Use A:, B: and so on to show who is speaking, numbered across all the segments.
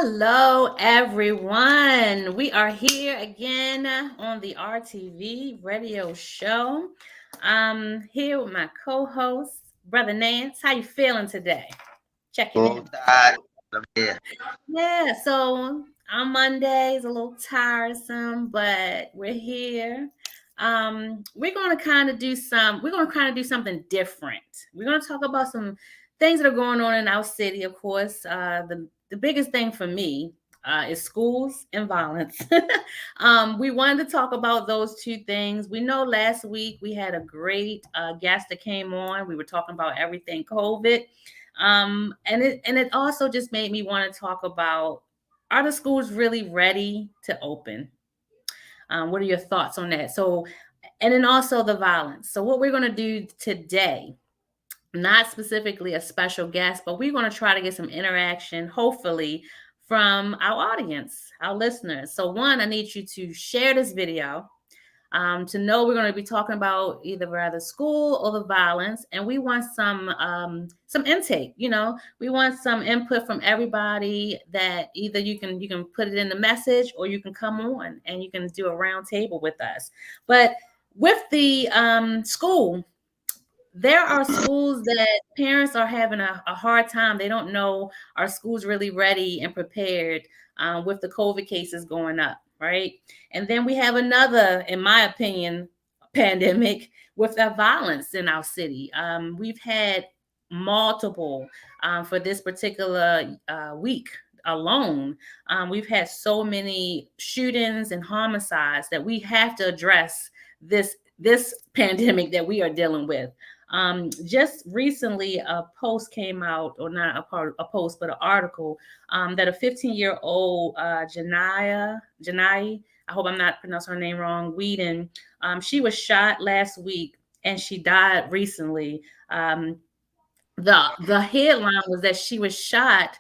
A: Hello, everyone. We are here again on the RTV radio show. I'm here with my co-host, Brother Nance. How you feeling today? Checking
B: Full
A: in.
B: tide. I'm here.
A: Yeah, so on Monday is a little tiresome, but we're here. We're gonna kind of do something different. We're gonna talk about some things that are going on in our city, of course. The biggest thing for me is schools and violence. We wanted to talk about those two things. We know last week we had a great guest that came on. We were talking about everything COVID. And it also just made me want to talk about, are the schools really ready to open? What are your thoughts on that? So, and then also the violence. So, what we're going to do today, not specifically a special guest, but we're going to try to get some interaction, hopefully, from our audience, our listeners. So, one, I need you to share this video to know we're going to be talking about either rather school or the violence, and we want some intake. We want some input from everybody. That either you can put it in the message, or you can come on and you can do a round table with us. But with the school, there are schools that parents are having a hard time. They don't know, are schools really ready and prepared with the COVID cases going up, right? And then we have another, in my opinion, pandemic with the violence in our city. We've had multiple for this particular week alone. We've had so many shootings and homicides that we have to address this pandemic that we are dealing with. Just recently, a post came out, or not a post, but an article that a 15-year-old Janai, I hope I'm not pronouncing her name wrong, Whedon, she was shot last week and she died recently. The headline was that she was shot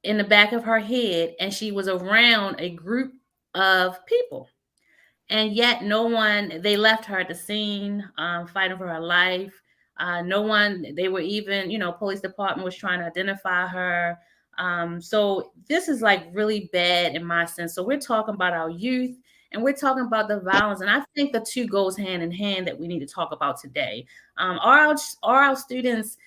A: in the back of her head and she was around a group of people, and yet no one, they left her at the scene, fighting for her life. No one, they were even, police department was trying to identify her. So this is like really bad in my sense. So we're talking about our youth and we're talking about the violence, and I think the two goes hand in hand that we need to talk about today. Are our students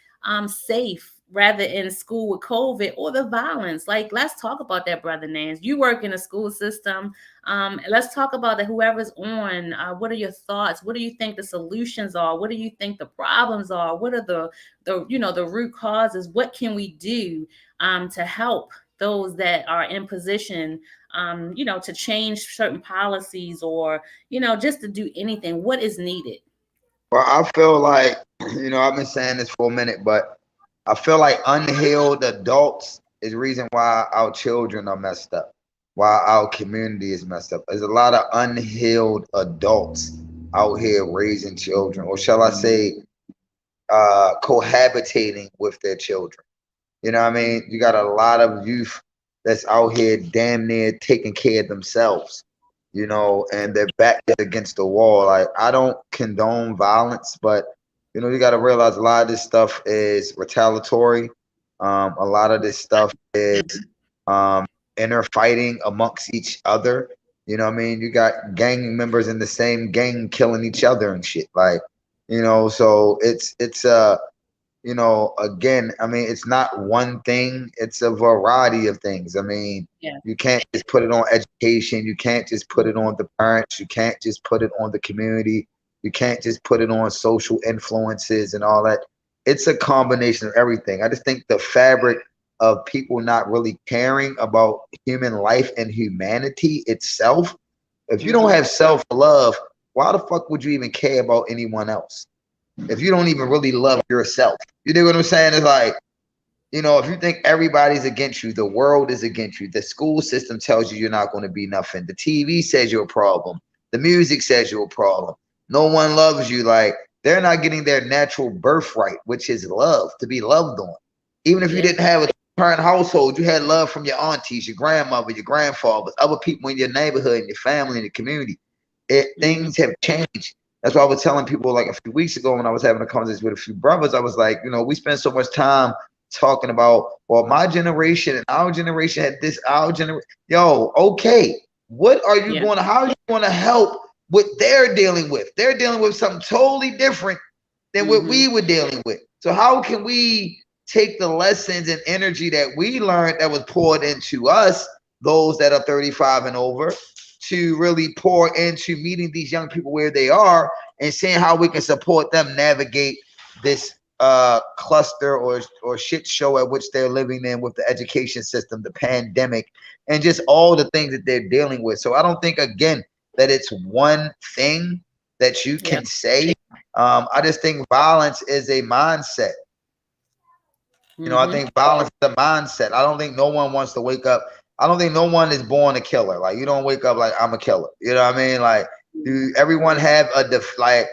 A: safe rather in school with COVID, or the violence? Like, let's talk about that, Brother Nance. You work in a school system. Let's talk about that. Whoever's on, what are your thoughts? What do you think the solutions are? What do you think the problems are? What are the root causes? What can we do to help those that are in position, to change certain policies, or just to do anything? What is needed?
B: Well, I feel like, I've been saying this for a minute, but I feel like unhealed adults is the reason why our children are messed up, why our community is messed up. There's a lot of unhealed adults out here raising children, or shall I say, cohabitating with their children. You know what I mean? You got a lot of youth that's out here damn near taking care of themselves, and their back is against the wall. Like, I don't condone violence, but you got to realize a lot of this stuff is retaliatory. A lot of this stuff is inner fighting amongst each other. You know what I mean? You got gang members in the same gang killing each other and shit. Like, so again, I mean, it's not one thing, it's a variety of things. I mean,
A: Yeah.
B: you can't just put it on education, you can't just put it on the parents, you can't just put it on the community, you can't just put it on social influences and all that. It's a combination of everything. I just think the fabric of people not really caring about human life and humanity itself. If you don't have self-love, why the fuck would you even care about anyone else? If you don't even really love yourself, you know what I'm saying? It's like, if you think everybody's against you, the world is against you, the school system tells you you're not going to be nothing, the TV says you're a problem, the music says you're a problem, no one loves you. Like, they're not getting their natural birthright, which is love, to be loved on. Even if you didn't have a parent household, you had love from your aunties, your grandmother, your grandfather, other people in your neighborhood, and your family, and your community. Things have changed. That's why I was telling people, like, a few weeks ago when I was having a conversation with a few brothers, I was like, we spend so much time talking about, well, my generation and our generation had this, our generation. Yo, okay. What are you going to, how are you going to help what they're dealing with? They're dealing with something totally different than what we were dealing with. So how can we take the lessons and energy that we learned that was poured into us, those that are 35 and over, to really pour into meeting these young people where they are and seeing how we can support them navigate this cluster or shit show at which they're living in with the education system, the pandemic, and just all the things that they're dealing with. So I don't think, again, that it's one thing that you can say. I just think violence is a mindset. You know, I think violence is a mindset. I don't think no one wants to wake up. I don't think no one is born a killer. Like, you don't wake up like, I'm a killer. You know what I mean? Like, do everyone have a like,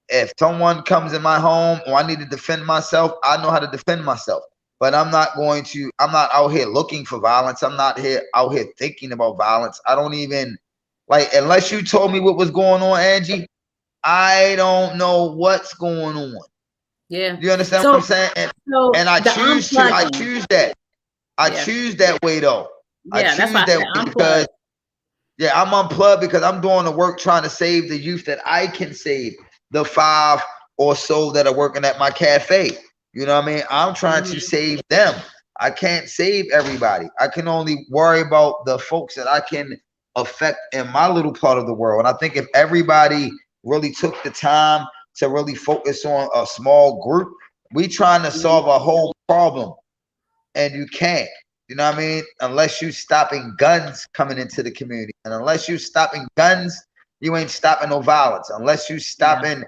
B: if someone comes in my home or I need to defend myself, I know how to defend myself. But I'm not out here looking for violence. I'm not out here thinking about violence. I don't even, like, unless you told me what was going on, Angie, I don't know what's going on.
A: Yeah.
B: You understand what I'm saying? And I choose that. I choose that way though. I choose that way because I'm unplugged because I'm doing the work trying to save the youth that I can save, the 5 or so that are working at my cafe. You know what I mean? I'm trying to save them. I can't save everybody. I can only worry about the folks that I can affect in my little part of the world. And I think if everybody really took the time to really focus on a small group, we trying to solve a whole problem, and you can't. You know what I mean? Unless you stopping guns coming into the community, and unless you stopping guns, you ain't stopping no violence. Unless you stopping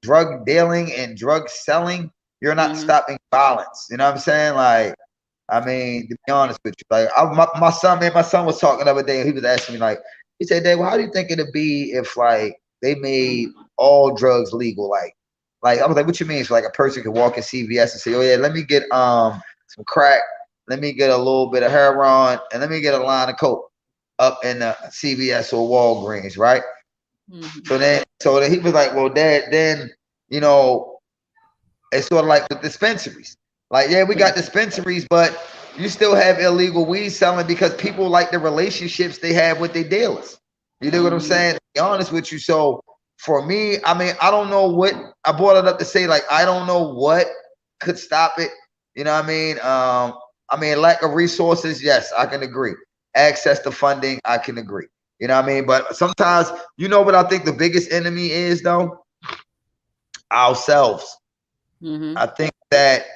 B: drug dealing and drug selling, you're not stopping violence. You know what I'm saying? Like, I mean, to be honest with you, like my son was talking the other day, and he was asking me, like, he said, Dave, well, how do you think it'd be if like they made all drugs legal? Like I was like, what you mean? So like a person could walk in CVS and say, oh yeah, let me get some crack, let me get a little bit of heroin, and let me get a line of coke up in the CVS or Walgreens, right? So then he was like, well, Dad, then you know, it's sort of like the dispensaries. Like, yeah, we got dispensaries, but you still have illegal weed selling because people like the relationships they have with their dealers. You know what I'm saying? To be honest with you. So for me, I mean, I don't know what I brought it up to say, like, I don't know what could stop it. You know what I mean? Lack of resources, yes, I can agree. Access to funding, I can agree. You know what I mean? But sometimes, you know what I think the biggest enemy is, though? Ourselves. I think that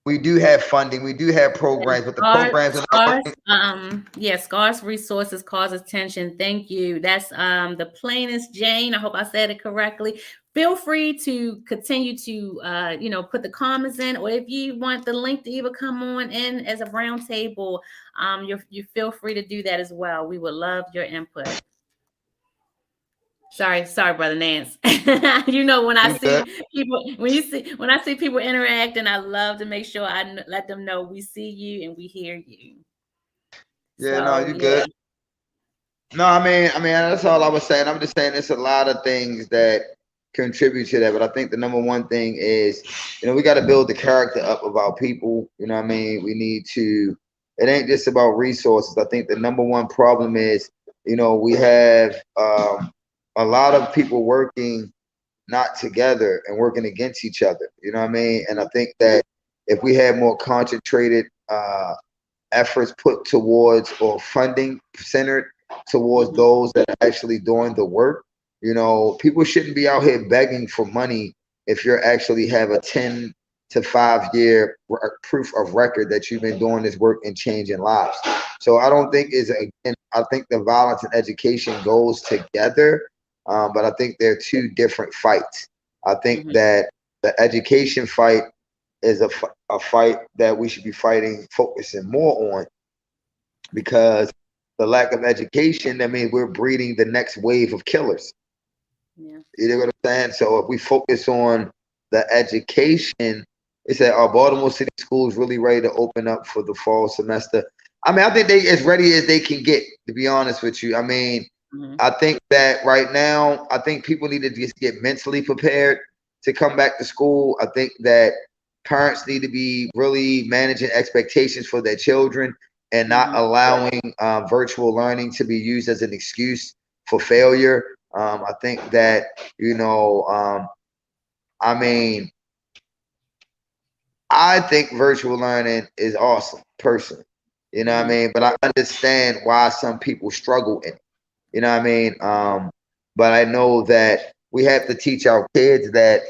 B: we do have funding, we do have programs, but the programs are not working.
A: Scarce resources causes tension. Thank you. That's the plainest Jane. I hope I said it correctly. Feel free to continue to put the comments in, or if you want the link to even come on in as a round table, you feel free to do that as well. We would love your input. Sorry, brother Nance. You know, when I see people interacting, I love to make sure I let them know we see you and we hear you.
B: Yeah, so, no, you good. No, I mean, that's all I was saying. I'm just saying it's a lot of things that contribute to that. But I think the number one thing is, we got to build the character up of our people. You know what I mean? We need to, it ain't just about resources. I think the number one problem is, we have a lot of people working not together and working against each other. You know what I mean? And I think that if we had more concentrated efforts put towards, or funding centered towards those that are actually doing the work, people shouldn't be out here begging for money if you actually have a 10 to 5 year proof of record that you've been doing this work and changing lives. So I don't think I think the violence and education goes together, but I think they're two different fights. I think that the education fight is a fight that we should be focusing more on, because the lack of education, that means we're breeding the next wave of killers. Yeah. You know what I'm saying? So if we focus on the education, they said, are Baltimore City schools really ready to open up for the fall semester? I mean, I think they as ready as they can get, to be honest with you. I mean, I think that right now, I think people need to just get mentally prepared to come back to school. I think that Parents need to be really managing expectations for their children and not allowing virtual learning to be used as an excuse for failure. I think that, I mean, I think virtual learning is awesome, personally. You know what I mean? But I understand why some people struggle in it. You know what I mean? But I know that we have to teach our kids that,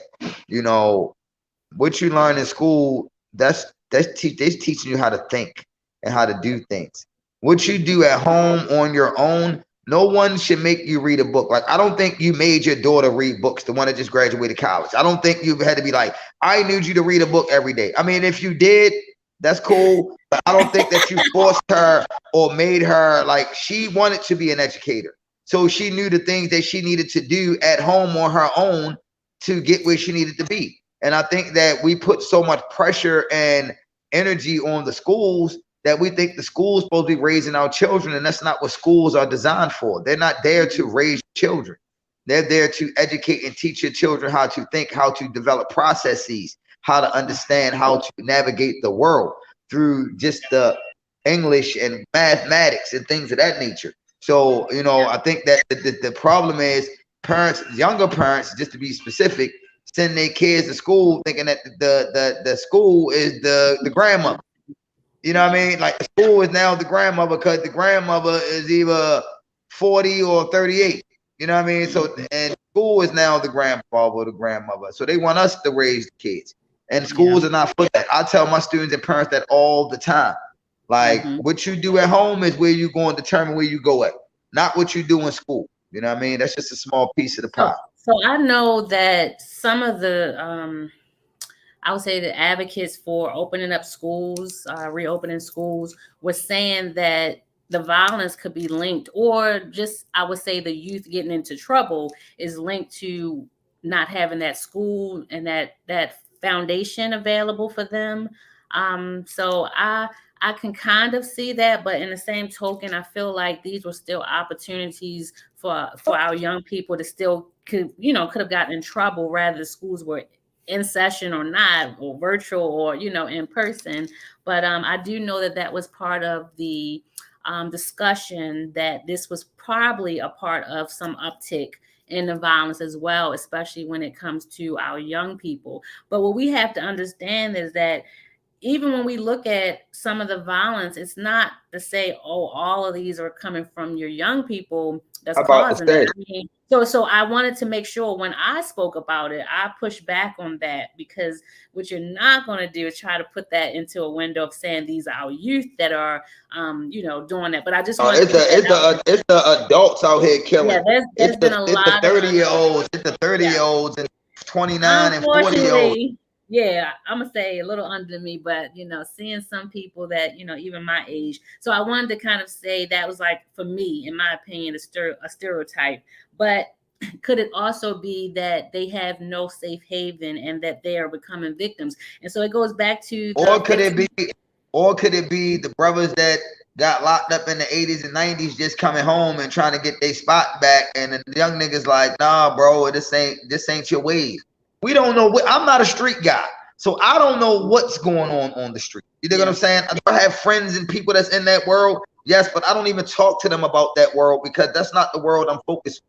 B: what you learn in school, that's teaching you how to think and how to do things. What you do at home on your own, no one should make you read a book. Like, I don't think you made your daughter read books, the one that just graduated college. I don't think you had to be like, I need you to read a book every day. I mean, if you did, that's cool. But I don't think that you forced her or made her, like, she wanted to be an educator. So she knew the things that she needed to do at home on her own to get where she needed to be. And I think that we put so much pressure and energy on the schools that we think the school's supposed to be raising our children, and that's not what schools are designed for. They're not there to raise children. They're there to educate and teach your children how to think, how to develop processes, how to understand, how to navigate the world through just the English and mathematics and things of that nature. So, I think that the problem is parents, younger parents, just to be specific, send their kids to school thinking that the school is the grandmother. You know what I mean? Like, the school is now the grandmother because the grandmother is either 40 or 38. You know what I mean? So, and school is now the grandfather or the grandmother. So they want us to raise the kids. And schools are not for that. I tell my students and parents that all the time. Like, what you do at home is where you're going to determine where you go at, not what you do in school. You know what I mean? That's just a small piece of the pie.
A: So I know that some of the, I would say the advocates for opening up schools, reopening schools, were saying that the violence could be linked, or just, I would say, the youth getting into trouble is linked to not having that school and that foundation available for them. So I can kind of see that, but in the same token, I feel like these were still opportunities for our young people to still could have gotten in trouble, rather the schools were in session or not, or virtual or in person. But I do know that was part of the discussion, that this was probably a part of some uptick in the violence as well, especially when it comes to our young people. But what we have to understand is that even when we look at some of the violence, it's not to say, oh, all of these are coming from your young people that's causing it. I mean, so I wanted to make sure when I spoke about it, I pushed back on that, because what you're not going to do is try to put that into a window of saying these are our youth that are, doing that. But I just want
B: it's the adults out here killing.
A: Yeah, there's been a lot
B: of 30-year-olds. It's the 30-year-olds and 29 and 40-year-olds.
A: Yeah, I'm gonna say a little under me, but seeing some people that even my age. So I wanted to kind of say that was, like, for me, in my opinion, a stereotype. But could it also be that they have no safe haven and that they are becoming victims? And so it goes back to,
B: or could it be the brothers that got locked up in the 80s and 90s just coming home and trying to get their spot back, and the young niggas like, nah, bro, this ain't your wave. We don't know. I'm not a street guy, so I don't know what's going on the street. You know what I'm saying? I have friends and people that's in that world, yes, but I don't even talk to them about that world, because that's not the world I'm focused on.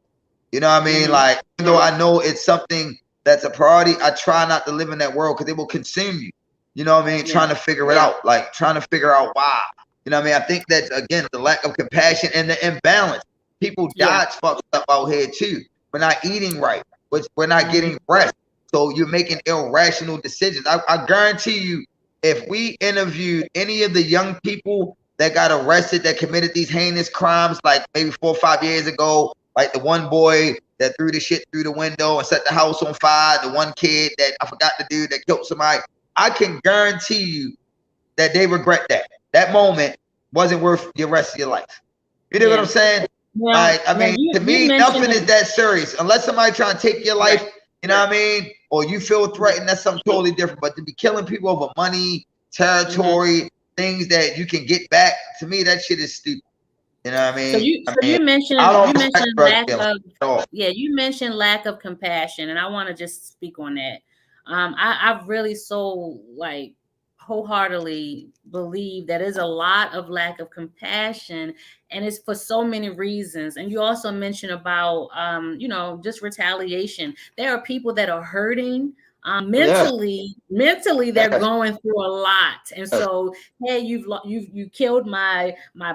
B: You know what I mean? Like, even though I know it's something that's a priority, I try not to live in that world, because it will consume you. You know what I mean? Trying to figure it out, like trying to figure out why. You know what I mean? I think that, again, the lack of compassion and the imbalance. People dodge fucked up out here too. We're not eating right. We're not getting rest. So you're making irrational decisions. I guarantee you, if we interviewed any of the young people that got arrested, that committed these heinous crimes, like maybe 4 or 5 years ago, like the one boy that threw the shit through the window and set the house on fire, the one kid that I forgot the dude that killed somebody, I can guarantee you that they regret that. That moment wasn't worth the rest of your life. You know what I'm saying?
A: Well,
B: like, I mean, to me, nothing is that serious. Unless somebody trying to take your life, you know what I mean? Or you feel threatened, that's something totally different. But to be killing people over money, territory, things that you can get back, to me, that shit is stupid. You know what I mean?
A: You mentioned lack of compassion, and I want to just speak on that. I really so like wholeheartedly believe that there's a lot of lack of compassion, and it's for so many reasons. And you also mentioned about just retaliation. There are people that are hurting,
B: Yes,
A: mentally they're
B: yes,
A: going through a lot. And
B: yes.
A: so, hey, you killed my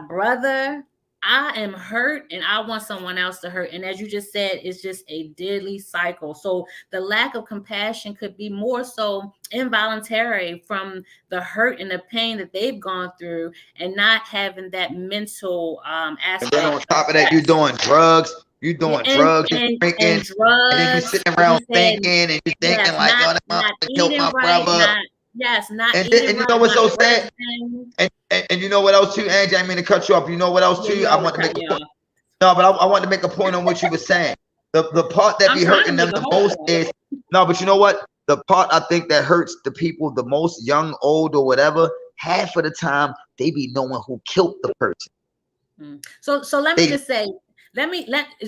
A: brother. I am hurt and I want someone else to hurt. And as you just said, it's just a deadly cycle. So the lack of compassion could be more so involuntary from the hurt and the pain that they've gone through, and not having that mental
B: And then on
A: aspect of
B: top of that,
A: rest.
B: you
A: Yeah,
B: doing drugs, you
A: and
B: drinking, and then you
A: drugs,
B: sitting
A: like you
B: around
A: said,
B: thinking, and you thinking
A: yes,
B: like, yo, that
A: not
B: motherfucker killed
A: eating
B: my
A: right,
B: brother.
A: not
B: And
A: eating
B: and you
A: right,
B: know what's
A: not
B: so sad?
A: resting.
B: And you know what else too, Angie? I didn't mean to cut you off. You know what else
A: Yeah,
B: too?
A: you
B: I
A: always
B: want to make
A: cut
B: a
A: me
B: point.
A: off.
B: No, but I want to make a point on what you were saying. The part that
A: I'm
B: be
A: trying to
B: hurting them
A: make a
B: the
A: whole
B: most
A: point.
B: is no, but you know what? The part I think that hurts the people the most, young, old, or whatever, half of the time they be knowing who killed the person.
A: So let me
B: They
A: just say,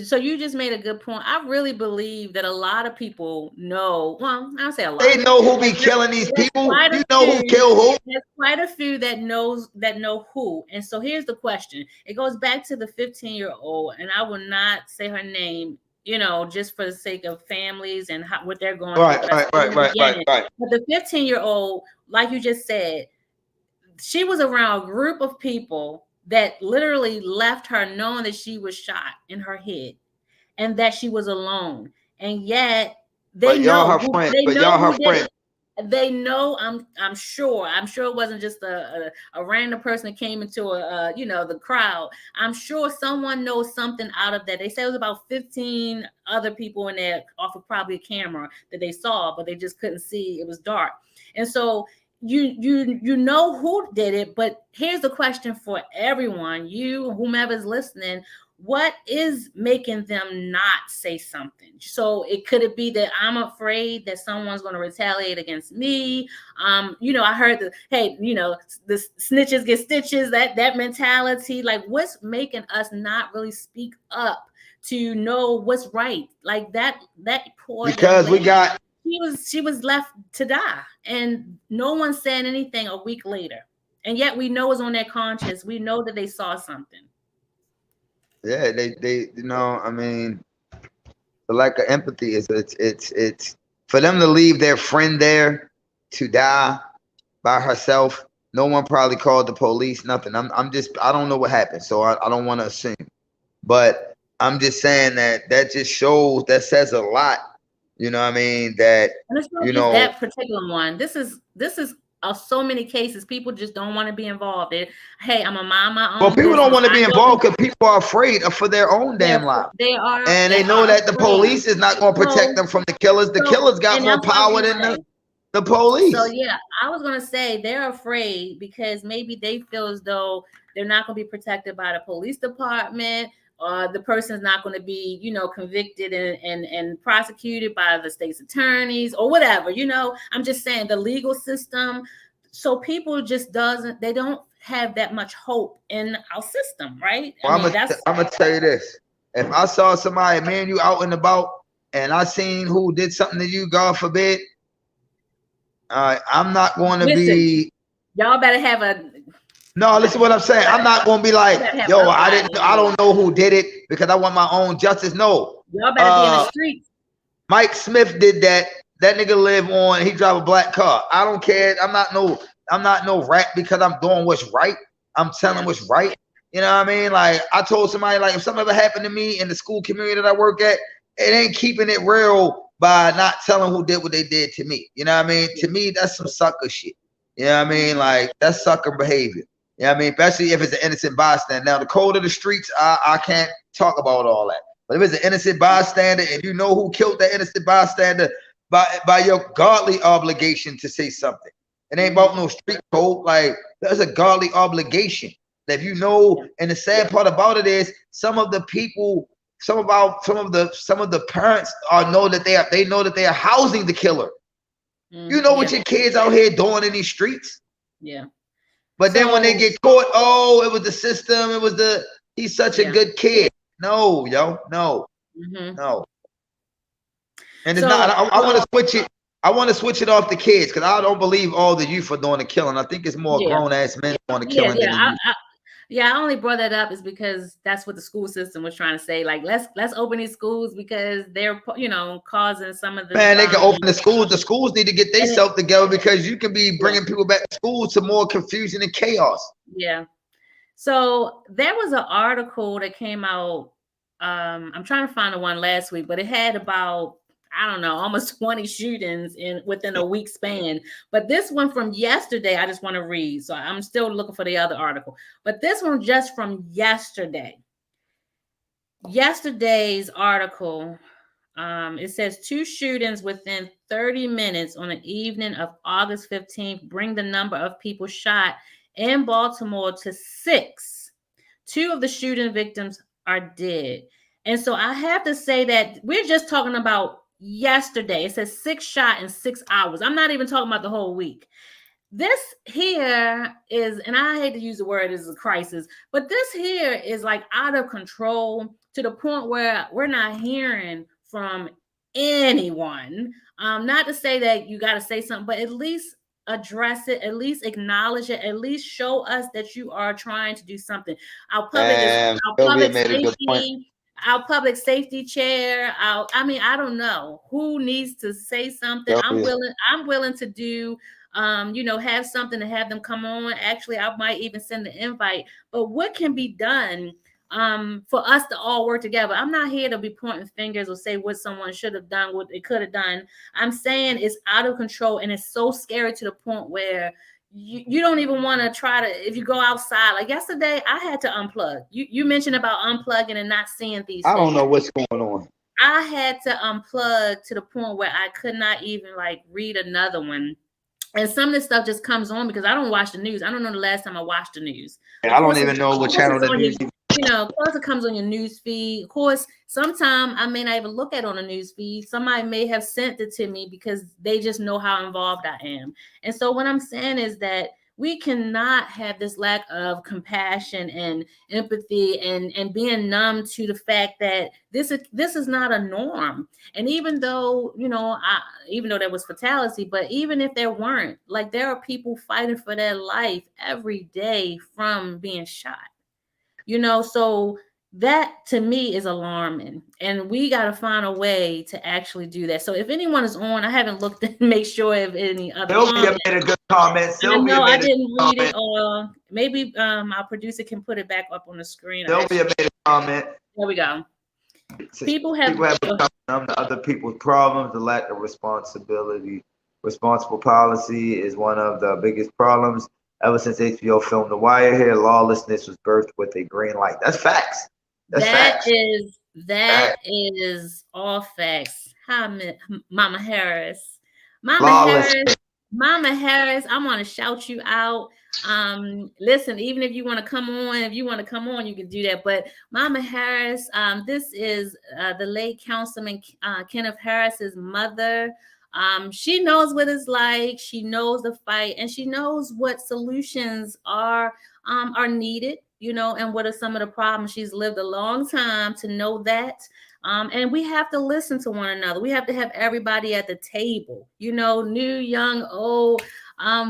A: so you just made a good point. I really believe that a lot of people know, well, I don't say a
B: they
A: lot.
B: know who be
A: There's,
B: killing these
A: there's
B: people.
A: quite a
B: You know who
A: few.
B: kill who.
A: There's quite a few that know who. And so here's the question. It goes back to the 15-year-old, and I will not say her name, just for the sake of families and what they're going through.
B: Right,
A: But I said
B: right,
A: it in
B: right,
A: the
B: right, right,
A: beginning.
B: right.
A: But the 15-year-old, like you just said, she was around a group of people that literally left her knowing that she was shot in her head and that she was alone. And yet
B: But y'all her friend.
A: they
B: But y'all
A: know
B: her
A: who did
B: friend.
A: it. They know. I'm sure it wasn't just a random person that came into the crowd. I'm sure someone knows something out of that. They said it was about 15 other people in there off of probably a camera that they saw, but they just couldn't see. It was dark. And so you know who did it. But here's the question for everyone, you, whomever's listening: what is making them not say something? So it be that I'm afraid that someone's going to retaliate against me. I heard the snitches get stitches, that mentality. Like, what's making us not really speak up to know what's right? Like that poor young
B: Because we
A: lady,
B: got
A: she was left to die, and no one said anything a week later. And yet we know it's on their conscience. We know that they saw something.
B: yeah, they I mean, the lack of empathy is it's for them to leave their friend there to die by herself. No one probably called the police, nothing. I'm just I don't know what happened, so I don't want to assume. But I'm just saying that just shows, that says a lot. You know what I mean? That
A: And it's not
B: you
A: just
B: know
A: that particular one. This is so many cases. People just don't want to be involved. Hey, I'm a mind my
B: well,
A: own
B: people don't
A: business.
B: want to
A: I
B: be
A: know
B: involved because people are afraid for their own damn life.
A: they are
B: And
A: they
B: they know
A: are
B: that the
A: afraid.
B: police is not going to protect
A: So
B: them from the killers. The
A: so
B: killers got
A: and
B: more
A: that's what I was
B: power
A: gonna
B: than
A: say.
B: the
A: So
B: police.
A: yeah, I was gonna say they're afraid because maybe they feel as though they're not gonna be protected by the police department, or the person's not gonna be, convicted and prosecuted by the state's attorneys or whatever. I'm just saying the legal system. So people just they don't have that much hope in our system, right? I
B: Well,
A: mean, that's
B: I'm gonna tell you this: if I saw somebody, me and you out and about, and I seen who did something to you, God forbid, I'm not going to
A: listen,
B: be.
A: y'all better have a
B: No, listen what I'm saying. I'm not going to be
A: you
B: like,
A: better have
B: yo,
A: uprising
B: I
A: on
B: don't know who did it because I want my own justice. No,
A: y'all better be in the streets.
B: Mike Smith did that. That nigga live on. He drive a black car. I don't care. I'm not no rat because I'm doing what's right. I'm telling what's right. You know what I mean? Like I told somebody, like if something ever happened to me in the school community that I work at, it ain't keeping it real by not telling who did what they did to me. You know what I mean? To me, that's some sucker shit. You know what I mean? Like that's sucker behavior. You know what I mean? Especially if it's an innocent bystander. Now the code of the streets, I can't talk about all that. But if it's an innocent bystander and you know who killed that innocent bystander, by your godly obligation to say something. It ain't about no street code. Like there's a godly obligation. That if you know, and the sad part about it is some of the people, some of the parents know that they are housing the killer. You know what your kids out here doing in these streets.
A: Yeah.
B: But then when they get caught, oh, it was the system. It was he's such a good kid. No, yo, no, no. And it's not. I want to switch it. I want to switch it off the kids because I don't believe all the youth are doing the killing. I think it's more
A: Yeah.
B: grown ass men doing the
A: Yeah,
B: killing than the youth.
A: yeah. I only brought that up is because that's what the school system was trying to say. Like, let's open these schools because they're causing some of this.
B: Man, they can open the schools. The schools need to get themselves together because you can be bringing people back to school to more confusion and chaos.
A: Yeah. So there was an article that came out. I'm trying to find the one last week, but it had about, I don't know, almost 20 shootings within a week span. But this one from yesterday, I just want to read. So I'm still looking for the other article. But this one just from yesterday. Yesterday's article, it says 2 shootings within 30 minutes on the evening of August 15th bring the number of people shot in Baltimore to 6. 2 of the shooting victims are dead. And so I have to say that we're just talking about yesterday. It says 6 shot in 6 hours. I'm not even talking about the whole week. This here is, and I hate to use the word is a crisis, but this here is like out of control to the point where we're not hearing from anyone. Not to say that you got to say something, but at least address it, at least acknowledge it, at least show us that you are trying to do something. Our public is our public safety, our public safety chair. I don't know who needs to say something. I'm willing to do have something to have them come on. Actually, I might even send the invite. But what can be done for us to all work together? I'm not here to be pointing fingers or say what someone should have done, what they could have done. I'm saying it's out of control and it's so scary to the point where you don't even want to try to, if you go outside. Like yesterday, I had to unplug. You mentioned about unplugging and not seeing these things.
B: I don't know what's going on.
A: I had to unplug to the point where I could not even like read another one. And some of this stuff just comes on because I don't watch the news. I don't know the last time I watched the news.
B: I don't even know what channel the news.
A: Of course it comes on your news feed. Of course, sometimes I may not even look at it on the news feed. Somebody may have sent it to me because they just know how involved I am. And so what I'm saying is that we cannot have this lack of compassion and empathy and being numb to the fact that this is not a norm. And even though, even though there was fatality, but even if there weren't, like there are people fighting for their life every day from being shot. So that to me is alarming, and we got to find a way to actually do that. So if anyone is on, I haven't looked to make sure if any other
B: Sylvia made a good comment.
A: Sylvia I didn't read it, or maybe our producer can put it back up on the screen.
B: Sylvia made a comment.
A: There we go. People have
B: become numb to other people's problems. The lack of responsibility, responsible policy is one of the biggest problems. Ever since HBO filmed The Wire here, lawlessness was birthed with a green light. That's facts.
A: That is all facts. Hi, Mama Harris. Mama Harris, I want to shout you out. Listen, even if you want to come on, you can do that. But Mama Harris, this is the late Councilman Kenneth Harris's mother. She knows what it's like. She knows the fight, and she knows what solutions are needed, and what are some of the problems. She's lived a long time to know that. And we have to listen to one another. We have to have everybody at the table, new, young, old.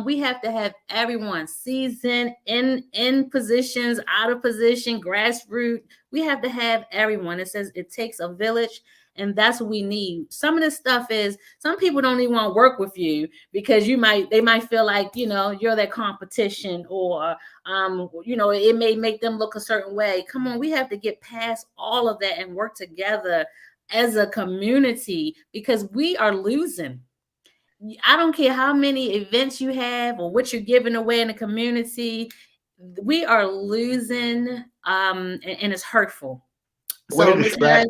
A: We have to have everyone seasoned, in positions, out of position, grassroots. We have to have everyone. It says it takes a village. And that's what we need. Some of this stuff is, some people don't even want to work with you because they might feel like, you're their competition, or, it may make them look a certain way. Come on, we have to get past all of that and work together as a community because we are losing. I don't care how many events you have or what you're giving away in the community. We are losing, and it's hurtful. So, Ms. Harris,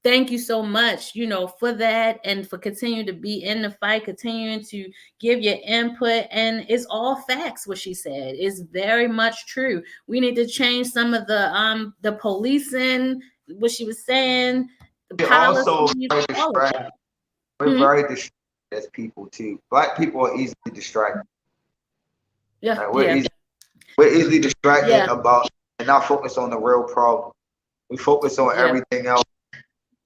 A: thank you so much, for that, and for continuing to be in the fight, continuing to give your input. And it's all facts. What she said is very much true. We need to change some of the policing, what she was saying, the policies.
B: We're very distracted as people too. Black people are easily distracted.
A: Yeah,
B: like we're easily distracted about and not focus on the real problem. We focus on everything else.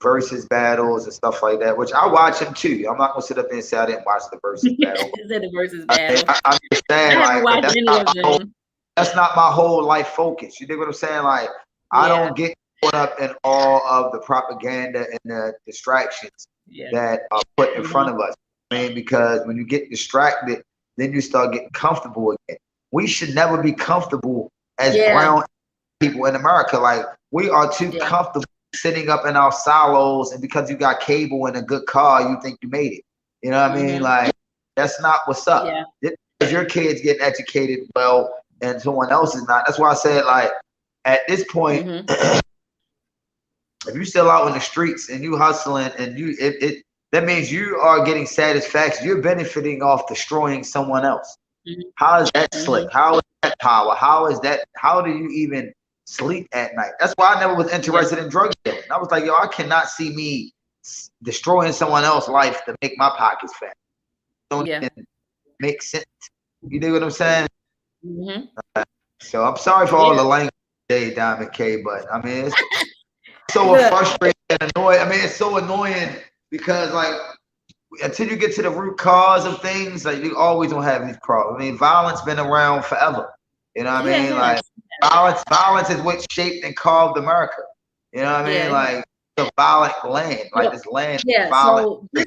B: versus battles and stuff like that, which I watch them too. I'm not gonna sit up there and say I didn't watch the versus battle.
A: Is it a versus
B: I mean,
A: battle?
B: I
A: I
B: understand,
A: haven't
B: like, but
A: watched any of them.
B: that's not my whole life focus. You dig what I'm saying? Like, I
A: Yeah,
B: don't get caught up in all of the propaganda and the distractions
A: yeah.
B: that are put in
A: Hmm.
B: front of us. I mean, because when you get distracted, then you start getting comfortable again. We should never be comfortable as
A: Yeah,
B: brown people in America. Like, we are too
A: yeah.
B: comfortable sitting up in our silos, and because you got cable and a good car, you think you made it. You know what I mean?
A: Hmm.
B: Like, that's not what's up.
A: Yeah.
B: Because your kids getting educated well and someone else is not. That's why I said, like, at this point,
A: Hmm.
B: if you're still out in the streets and you hustling and that means you are getting satisfaction. You're benefiting off destroying someone else.
A: Hmm.
B: How is that
A: Hmm.
B: slick? How is that power? How is that? How do you even sleep at night? That's why I never was
A: Yeah.
B: interested in drug dealing. I was like, yo, I cannot see me destroying someone else's life to make my pockets fat. Don't
A: Yeah.
B: even make sense. You know what I'm saying?
A: Hmm.
B: So I'm sorry for all
A: Yeah.
B: the language today, Diamond K, but I mean, it's so
A: Look.
B: frustrating and annoying. I mean, it's so annoying because, like, until you get to the root cause of things, like, you always gonna have these problems. I mean, violence been around forever. You know what I
A: Yeah.
B: mean? Like,
A: Yes.
B: violence is what shaped and carved America. You know what I mean?
A: Yeah.
B: Like, the violent land, like
A: Well,
B: this land,
A: yeah.
B: violent.
A: So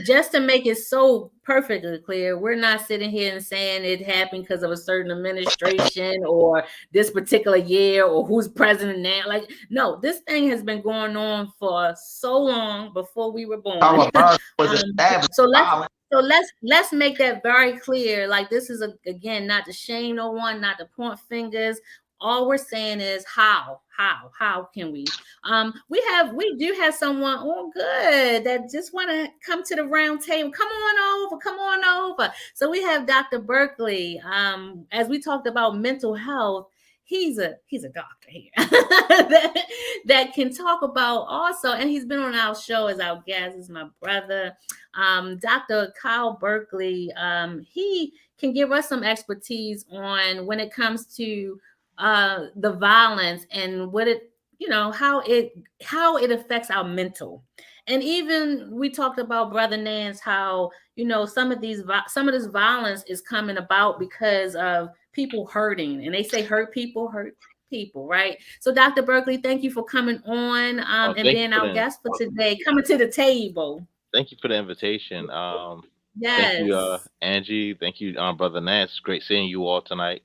A: just to make it so perfectly clear, we're not sitting here and saying it happened because of a certain administration or this particular year or who's president now. Like, no, this thing has been going on for so long before we were born.
B: How America was
A: um,
B: established
A: so let's
B: violent.
A: let's make that very clear. Like, this is again not to shame no one, not to point fingers. All we're saying is how can we we do have someone, oh good, that just want to come to the round table. Come on over. So we have Dr. Berkeley. As we talked about mental health, he's a doctor here that can talk about also, and he's been on our show as our guest, is my brother. Dr. Kyle Berkeley, he can give us some expertise on when it comes to the violence and what it, how it affects our mental. And even we talked about, brother Nance, how some of this violence is coming about because of people hurting, and they say hurt people, right? So Dr. Berkeley, thank you for coming on, and
C: Thank you
A: being
C: for
A: our
C: the
A: guest for today, coming to the table.
C: thank you for the invitation. Thank you,
A: Yes.
C: Angie. Thank you, Brother Nance. Great seeing you all tonight.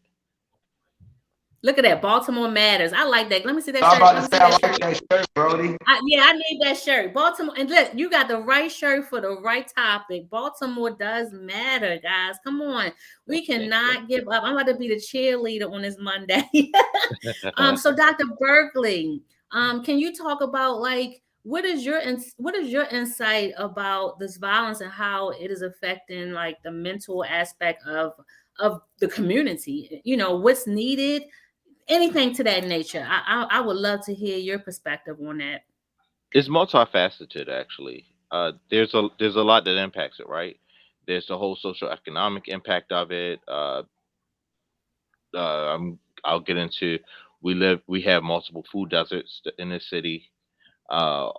A: Look at that. Baltimore matters. I like that. Let me see that
B: I'm
A: shirt.
B: about
A: Let
B: to
A: me
B: say,
A: see
B: I
A: that
B: like
A: shirt.
B: that shirt, Brody.
A: Yeah, I need that shirt. Baltimore. And look, you got the right shirt for the right topic. Baltimore does matter, guys. Come on. We
C: Thank you.
A: cannot give up. I'm about to be the cheerleader on this Monday. So Dr. Berkeley, can you talk about, like, what is your insight about this violence and how it is affecting, like, the mental aspect of the community? What's needed, anything to that nature. I would love to hear your perspective on that.
C: It's multifaceted, actually. There's a lot that impacts it, right? There's the whole social economic impact of it. I'll get into. We have multiple food deserts in this city. A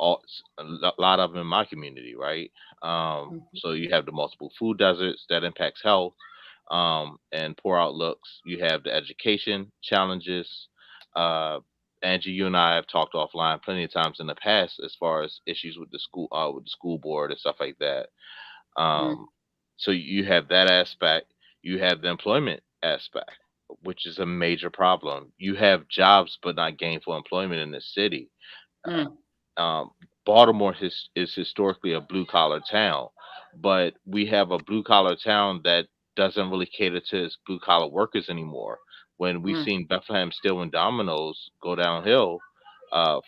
C: lot of them in my community, right? So you have the multiple food deserts that impacts health, and poor outlooks. You have the education challenges. Uh, Angie, you and I have talked offline plenty of times in the past as far as issues with the school board and stuff like that.
A: Mm,
C: Um, so you have that aspect. You have the employment aspect, which is a major problem. You have jobs but not gainful employment in the city.
A: mm,
C: um, Baltimore is historically a blue collar town, but we have a blue collar town that doesn't really cater to its blue collar workers anymore. When we've
A: mm.
C: seen Bethlehem Steel and Domino's go downhill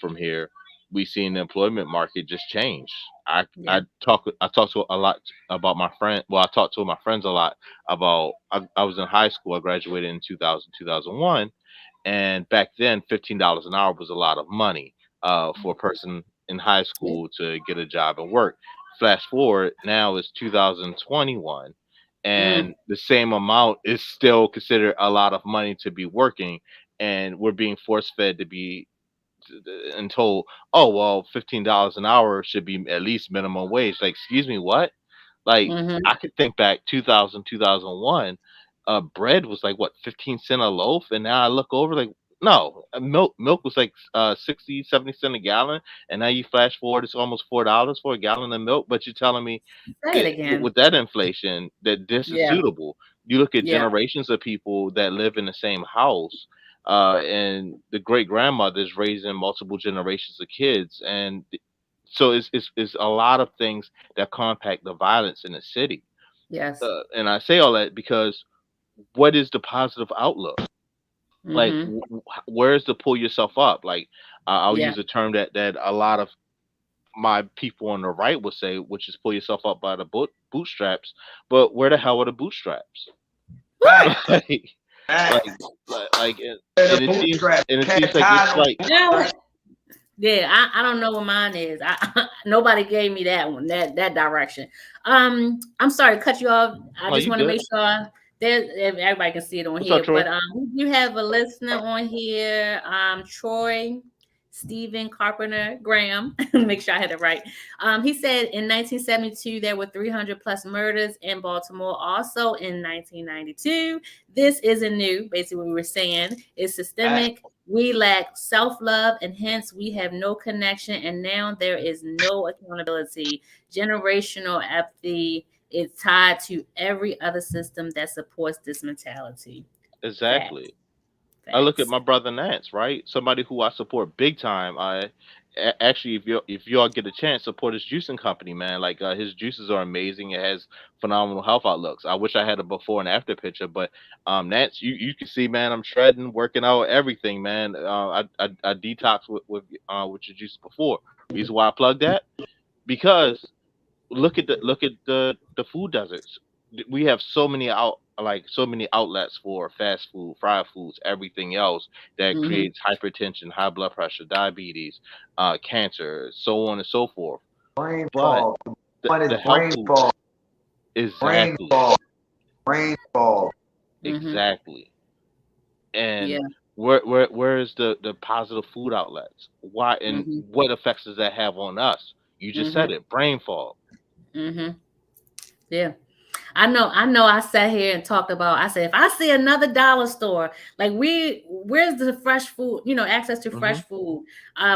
C: from here, we've seen the employment market just change.
A: Yeah.
C: I talk to a lot about my friend. Well, I talk to my friends a lot about. I was in high school. I graduated in 2000 2001, and back then $15 an hour was a lot of money for a person in high
A: Yeah.
C: school to get a job and work. Flash forward, now it's 2021,
A: Mm,
C: and the same amount is still considered a lot of money to be working, and we're being force fed to be and told, oh well, $15 an hour should be at least minimum wage. Like, excuse me, what? Like,
A: Mm-hmm.
C: I could think back 2001, bread was like what, 15 cents a loaf, and now I look over like, no, milk was like 60, 70 cents a gallon, and now you flash forward, it's almost $4 for a gallon of milk. But you're telling me
A: Say it again.
C: with that inflation that this is
A: Yeah.
C: suitable. You look at
A: Yeah.
C: generations of people that live in the same house, and the great grandmothers raising multiple generations of kids, and so it's a lot of things that compact the violence in the city.
A: Yes.
C: And I say all that because what is the positive outlook? Like,
A: Mm-hmm.
C: where's the pull yourself up? Like, I'll
A: Yeah.
C: use a term that a lot of my people on the right would say, which is pull yourself up by the bootstraps. But where the hell are the bootstraps?
B: Right.
C: like,
B: Right.
C: and it seems like it's like,
A: Yeah. Yeah, I don't know what mine is. Nobody gave me that one, that direction. I'm sorry to cut you off. I
C: oh,
A: just
C: you
A: want to
C: good?
A: make sure everybody can see it on
C: What's up,
A: here.
C: Troy?
A: But you have a listener on here, Troy Stephen Carpenter Graham. Make sure I had it right. He said in 1972 there were 300 plus murders in Baltimore. Also in 1992, this isn't new. Basically, what we were saying is systemic. We lack self-love, and hence we have no connection. And now there is no accountability. Generational apathy is tied to every other system that supports this mentality.
C: Exactly.
A: Facts.
C: I look at
A: Facts.
C: my brother Nance, right? Somebody who I support big time. Actually, if y'all get a chance, support his juicing company, man. Like, his juices are amazing. It has phenomenal health outlooks. I wish I had a before and after picture, but Nance, you can see, man. I'm shredding, working out, everything, man. I detox with your juice before. Reason why I plug that, because look at the food deserts. We have so many outlets for fast food, fried foods, everything else that
A: Mm-hmm.
C: creates hypertension, high blood pressure, diabetes, cancer, so on and so forth.
B: Brain
C: But
B: fog. One is
C: the health
B: brain
C: food,
B: fog. Brain
C: exactly,
B: fog. Brain fog.
A: Mm-hmm.
C: exactly.
A: Yeah.
C: And where is the positive food outlets? Why, and
A: Mm-hmm.
C: what effects does that have on us? You just
A: Mm-hmm.
C: said it, brain fog.
A: Mm-hmm. Yeah. I know I sat here and talked about, I said, if I see another dollar store, like where's the fresh food, access to
C: Hmm.
A: fresh food.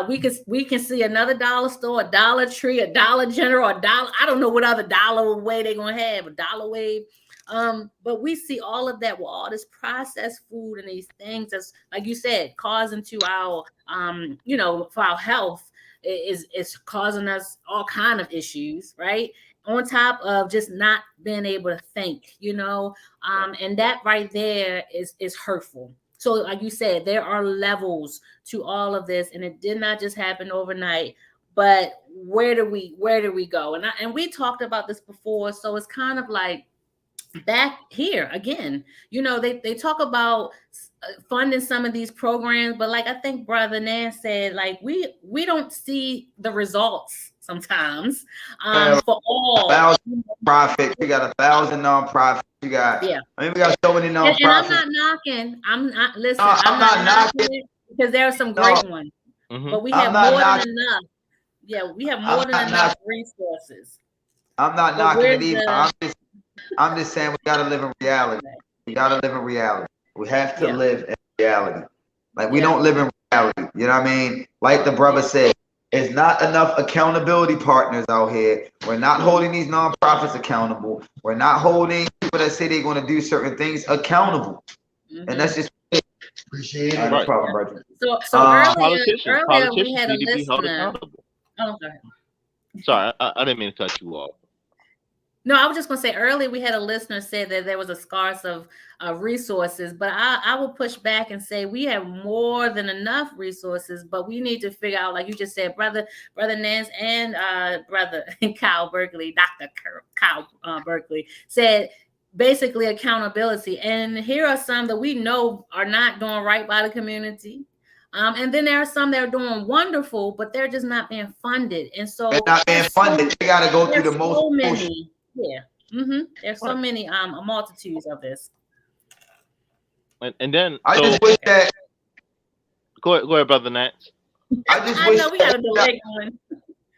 A: We can see another dollar store, a Dollar Tree, a Dollar General, a dollar. I don't know what other dollar way they're gonna have, a Dollar Wave. But we see all of that with all this processed food and these things that's, like you said, causing to our for our health is causing us all kind of issues, right? On top of just not being able to think, and that right there is hurtful. So like you said, there are levels to all of this, and it did not just happen overnight. But where do we go? And we talked about this before, so it's kind of like back here again. They talk about funding some of these programs, but like I think brother Nance said, like we don't see the results sometimes for all.
B: 1,000 profits. You got 1,000 nonprofits. You got.
A: Yeah.
B: I mean, we got so many
A: And I'm
B: nonprofits.
A: not knocking. I'm not, listen,
B: No,
A: I'm
B: I'm
A: not
B: not
A: knocking
B: knocking.
A: it, because there are some
B: No,
A: great ones,
C: Hmm.
A: but we
B: I'm
A: have
B: not
A: more than
B: knocking.
A: enough. Yeah, we have
B: I'm
A: more than
B: not
A: enough
B: knocking.
A: resources.
B: I'm not
A: But
B: knocking it
A: where's
B: either.
A: the
B: I'm just saying we gotta live in reality. We gotta live in reality. We have to
A: yeah,
B: live in reality. Like, we
A: yeah,
B: don't live in reality. You know what I mean? Like the brother
A: yeah.
B: said, it's not enough accountability partners out here. We're not holding these nonprofits accountable. We're not holding people that say they're going to do certain things accountable. And that's just appreciate it. No
C: Right.
B: problem, brother.
A: So earlier we
C: Politicians
A: had a
C: need to be held
A: listener.
C: accountable.
A: Oh, go ahead.
C: Sorry, I didn't mean to cut you off.
A: No, I was just going to say earlier we had a listener say that there was a scarce of resources, but I will push back and say we have more than enough resources, but we need to figure out, like you just said, brother Nance and brother Kyle Berkeley, Dr. Kyle Berkeley said basically accountability. And here are some that we know are not doing right by the community. And then there are some that are doing wonderful, but they're just not being funded. And so
B: They're not being funded. They got to go through
A: there's
B: the most
A: so
B: push.
A: many. Yeah. There's so
C: Right.
A: many multitudes of this.
C: And then
B: I
C: so
B: just wish that
C: go ahead, brother Nance.
B: I just
A: I
B: wish
A: know we got a delay going.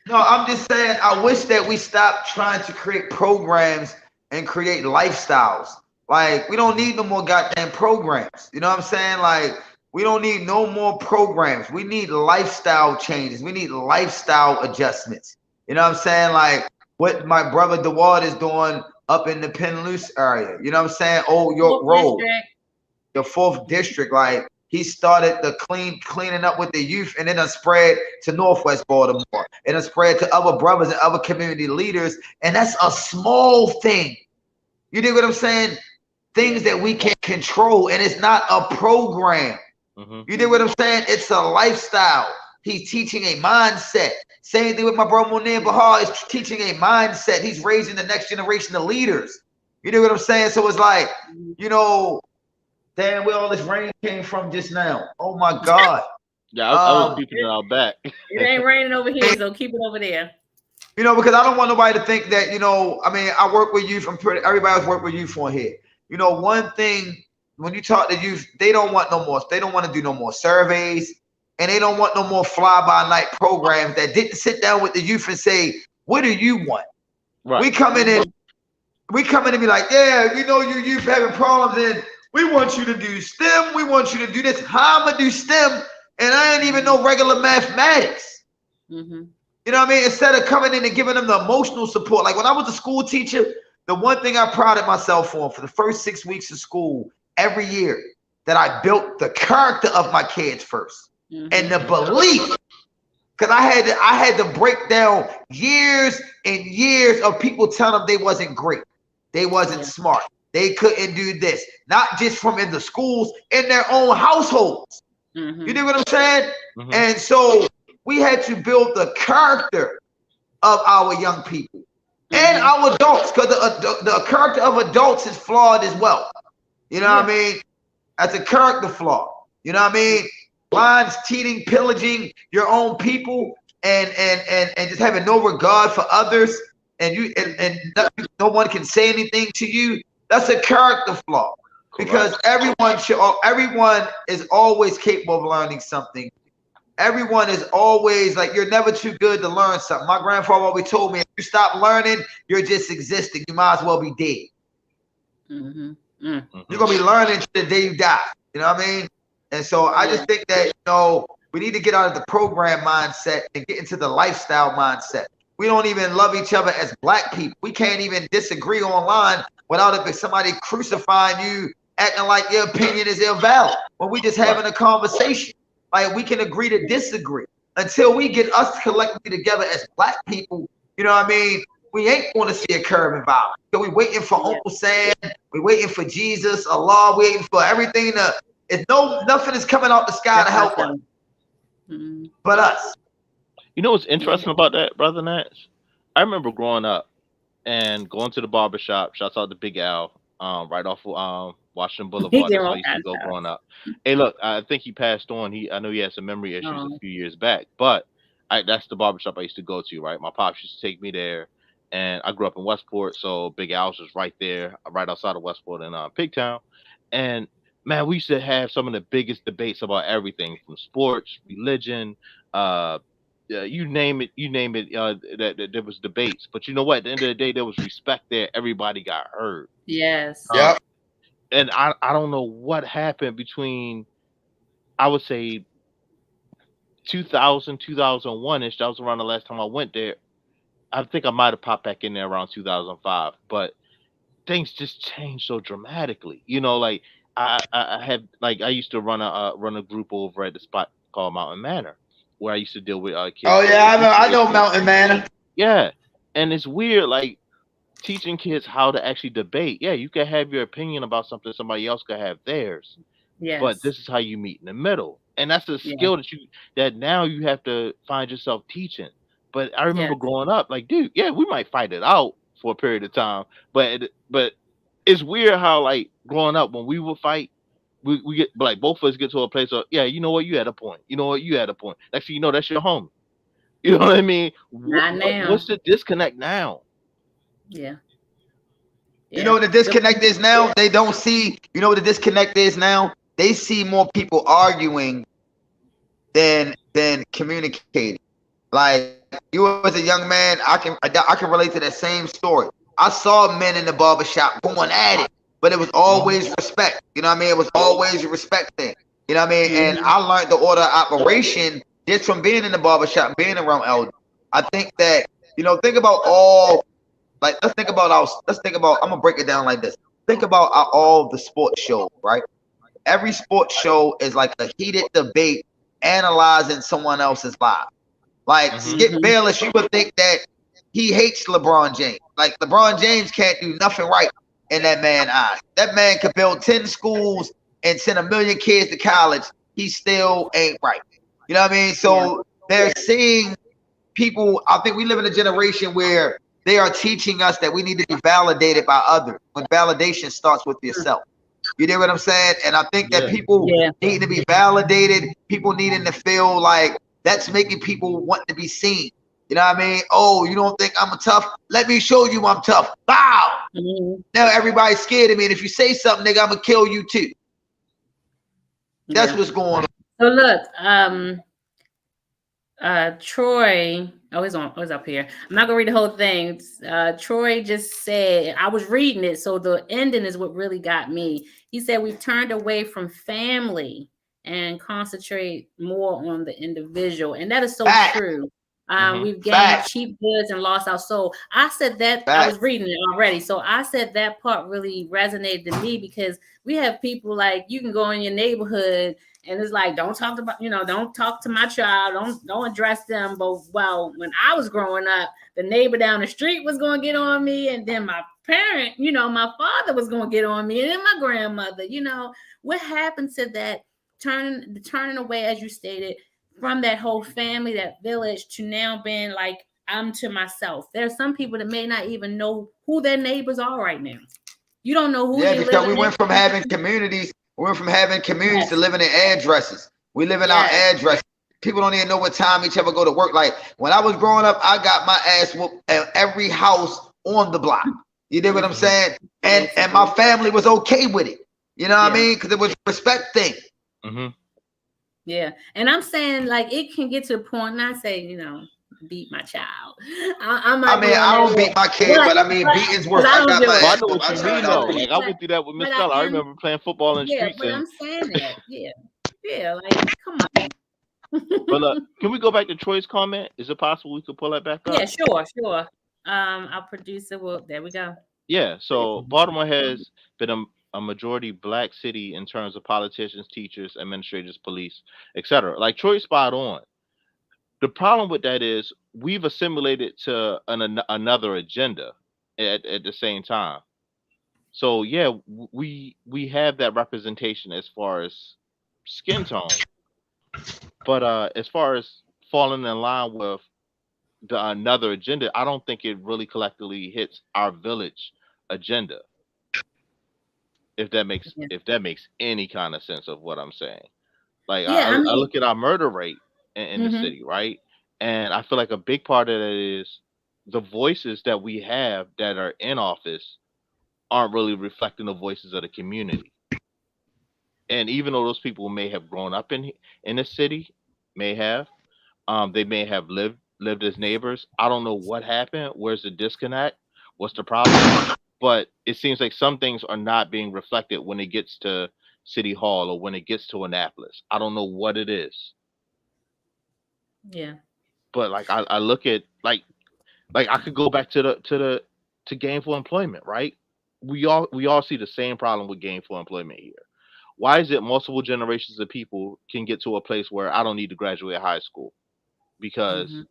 B: no, I'm just saying I wish that we stopped trying to create programs and create lifestyles. Like we don't need no more goddamn programs. You know what I'm saying? Like we don't need no more programs. We need lifestyle changes. We need lifestyle adjustments. You know what I'm saying? Like what my brother DeWard is doing up in the Pennluce area. You know what I'm saying? Old York Road, the 4th district. Like he started the cleaning up with the youth, and it done spread to Northwest Baltimore. It done spread to other brothers and other community leaders. And that's a small thing. You dig what I'm saying? Things that we can control, and it's not a program. You dig what I'm saying? It's a lifestyle. He's teaching a mindset. Same thing with my bro Munir Bahar is teaching a mindset. He's raising the next generation of leaders. You dig what I'm saying? So it's like, you know, damn, where all this rain came from just now. Oh my God.
C: Yeah, I was keeping it out back.
A: It ain't raining over here, so keep it over there.
B: You know, because I don't want nobody to think that, you know, I mean, I work with youth. Everybody else work with youth on here. You know, one thing, when you talk to youth, they don't want no more. They don't want to do no more surveys, and they don't want no more fly-by-night programs that didn't sit down with the youth and say, what do you want? Right. We come in and be like, yeah, you know, you youth having problems, and we want you to do STEM. We want you to do this. How I'm going to do STEM, and I ain't even know regular mathematics. You know what I mean? Instead of coming in and giving them the emotional support. Like when I was a school teacher, the one thing I prided myself on for the first 6 weeks of school every year, that I built the character of my kids first and the belief. Because I had to break down years and years of people telling them they wasn't great. They wasn't smart. They couldn't do this. Not just from in the schools, in their own households. You know what I'm saying? And so we had to build the character of our young people and our adults, because the character of adults is flawed as well. You know what I mean? That's a character flaw. You know what I mean? Lying, cheating, pillaging your own people, and just having no regard for others, and you and no one can say anything to you. That's a character flaw. Because everyone is always capable of learning something. Everyone is always like, you're never too good to learn something. My grandfather always told me, if you stop learning, you're just existing. You might as well be dead. You're gonna be learning to the day you die. You know what I mean? And so I just think that, you know, we need to get out of the program mindset and get into the lifestyle mindset. We don't even love each other as black people. We can't even disagree online without somebody crucifying you, acting like your opinion is invalid, when we just having a conversation. Like, we can agree to disagree. Until we get us collectively together as black people, you know what I mean, we ain't going to see a curve in violence. So we waiting for Uncle Sam, we waiting for Jesus, Allah, waiting for everything to, nothing is coming out the sky to help us but us.
C: You know what's interesting about that, Brother Nance? I remember growing up and going to the barbershop. Shouts out to Big Al, right off of Washington Boulevard. That's where I used to go growing up. Hey, look, I think he passed on. I know he had some memory issues a few years back, but that's the barbershop I used to go to, right? My pops used to take me there, and I grew up in Westport, so Big Al's was right there, right outside of Westport in Pigtown. And man, we used to have some of the biggest debates about everything from sports, religion, you name it, that there was debates. But you know what? At the end of the day, there was respect there. Everybody got heard.
A: Yes.
C: And I don't know what happened between, I would say, 2000, 2001-ish. That was around the last time I went there. I think I might have popped back in there around 2005. But things just changed so dramatically. You know, like I used to run a group over at the spot called Mountain Manor, where I used to deal with kids.
B: Oh yeah, I know Mountain Manor.
C: Yeah, and it's weird, like teaching kids how to actually debate. Yeah, you can have your opinion about something, somebody else could have theirs. Yes. But this is how you meet in the middle, and that's a skill that now you have to find yourself teaching. But I remember growing up, like, dude, we might fight it out for a period of time, but it's weird how, like, growing up when we would fight, we get, like, both of us get to a place of, you know what, you had a point. You know what, you had a point. Next thing you know, that's your homie. You know what I mean? What's the disconnect now?
A: Yeah.
B: You know what the disconnect is now? They don't see, you know what the disconnect is now? They see more people arguing than than communicating. Like you as a young man, I can relate to that same story. I saw men in the barbershop going at it, but it was always respect. You know what I mean? It was always a respect thing. You know what I mean? And I learned the order of operation just from being in the barbershop, being around elders. I think that, think about all, like, let's think about, I'm gonna break it down like this. Think about all the sports shows, right? Every sports show is like a heated debate analyzing someone else's life. Like Skip Bayless, you would think that he hates LeBron James. Like LeBron James can't do nothing right in that man's eyes. That man could build 10 schools and send 1 million kids to college. He still ain't right. You know what I mean? So they're seeing people. I think we live in a generation where they are teaching us that we need to be validated by others, when validation starts with yourself. You know what I'm saying? And I think that people need to be validated. People needing to feel like that's making people want to be seen. You know what I mean? Oh, you don't think I'm tough? Let me show you I'm tough. Wow. Now everybody's scared of me. And if you say something, nigga, I'm going to kill you too. That's what's going on.
A: So look, Troy, he's up here. I'm not gonna read the whole thing. Troy just said, I was reading it, so the ending is what really got me. He said we've turned away from family and concentrate more on the individual, and that is so true. We've gained cheap goods and lost our soul. I said that. I was reading it already, so I said that part really resonated to me, because we have people like, you can go in your neighborhood and it's like, don't talk about, don't talk to my child, don't address them. But well, when I was growing up, the neighbor down the street was going to get on me, and then my parent, my father was going to get on me, and then my grandmother. What happened to that turning away, as you stated, from that whole family, that village, to now being like, I'm to myself? There are some people that may not even know who their neighbors are right now. You don't know who.
B: Yeah, because we went from having communities. We went from having communities to living in addresses. We live in our addresses. People don't even know what time each other go to work. Like when I was growing up, I got my ass whooped at every house on the block. You dig what I'm saying? And my family was okay with it. You know what I mean? Because it was a respect thing.
A: Yeah, and I'm saying, like, it can get to a point, and I say, beat my child.
B: I don't beat my kid, but I mean, beating's worse. I got my ass whooped.
C: I went through that with Miss Stella. I remember playing football in the streets.
A: But I'm saying that, like, come on.
C: But can we go back to Troy's comment? Is it possible we could pull that back up?
A: Yeah, sure. Our producer will. There we go.
C: Yeah. So Baltimore has been a majority Black city in terms of politicians, teachers, administrators, police, etc. Like Troy's spot on. The problem with that is we've assimilated to another agenda at the same time. So yeah, we have that representation as far as skin tone, but as far as falling in line with another agenda, I don't think it really collectively hits our village agenda. If that makes any kind of sense of what I'm saying. Like I look at our murder rate in the city, right? And I feel like a big part of that is the voices that we have that are in office aren't really reflecting the voices of the community. And even though those people may have grown up in the city, they may have lived as neighbors. I don't know what happened. Where's the disconnect? What's the problem? But it seems like some things are not being reflected when it gets to City Hall or when it gets to Annapolis. I don't know what it is.
A: Yeah.
C: But like I look at like I could go back to gainful employment, right? We all see the same problem with gainful employment here. Why is it multiple generations of people can get to a place where I don't need to graduate high school? Because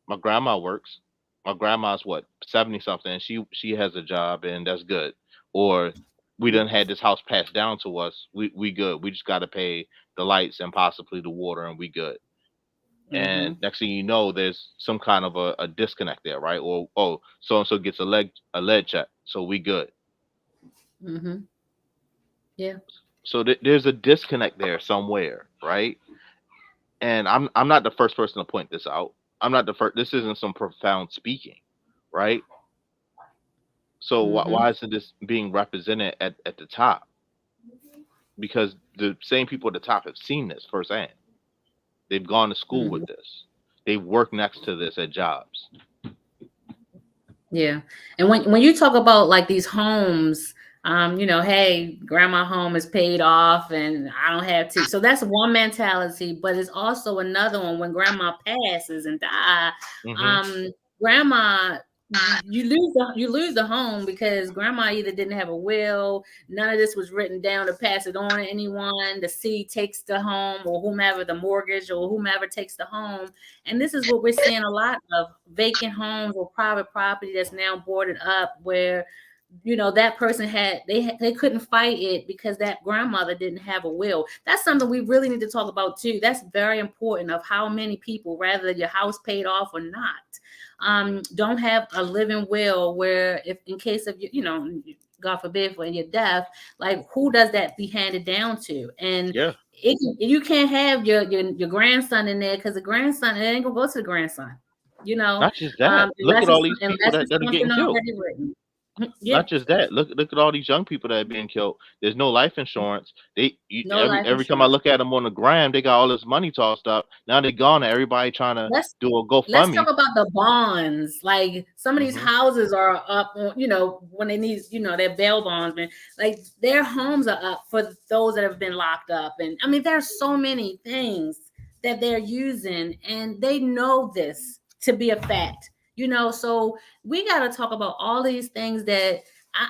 C: my grandma works. My grandma's 70 something, and she has a job, and that's good. Or we done had this house passed down to us. We good. We just got to pay the lights and possibly the water, and we good. And next thing you know, there's some kind of a disconnect there, right? Or so and so gets a lead check, so we good.
A: Yeah.
C: So there's a disconnect there somewhere, right? And I'm not the first person to point this out. I'm not the first. This isn't some profound speaking, right? So why isn't this being represented at the top? Because the same people at the top have seen this firsthand. They've gone to school
A: Mhm.
C: with this. They work next to this at jobs.
A: Yeah. And when you talk about like these homes, hey, grandma home is paid off and I don't have to. So that's one mentality, but it's also another one when grandma passes and die,
C: Hmm.
A: um, grandma you lose the home because grandma either didn't have a will, none of this was written down to pass it on to anyone. The city takes the home or whomever, the mortgage or whomever takes the home. And this is what we're seeing a lot of vacant homes or private property that's now boarded up where that person they couldn't fight it because that grandmother didn't have a will. That's something we really need to talk about too. That's very important of how many people, rather your house paid off or not, don't have a living will where if in case of God forbid for your death, like who does that be handed down to? And
C: Yeah.
A: you can't have your grandson in there because the grandson, it ain't gonna go to the grandson,
C: Not just that. Look
A: unless
C: at all these people
A: unless
C: that,
A: it's
C: that are getting
A: something
C: killed.
A: already written. Yeah,
C: Not just that. Look at all these young people that are being killed. There's no life insurance.
A: no life
C: Every time I
A: insurance.
C: look at them on the gram, they got all this money tossed up. Now they're gone. And everybody trying to
A: Let's
C: do a
A: let's
C: GoFundMe.
A: talk about the bonds. Like some of these
C: Hmm.
A: houses are up on, when they need, their bail bonds, man. Like their homes are up for those that have been locked up. And I mean, there's so many things that they're using, and they know this to be a fact. So we got to talk about all these things that,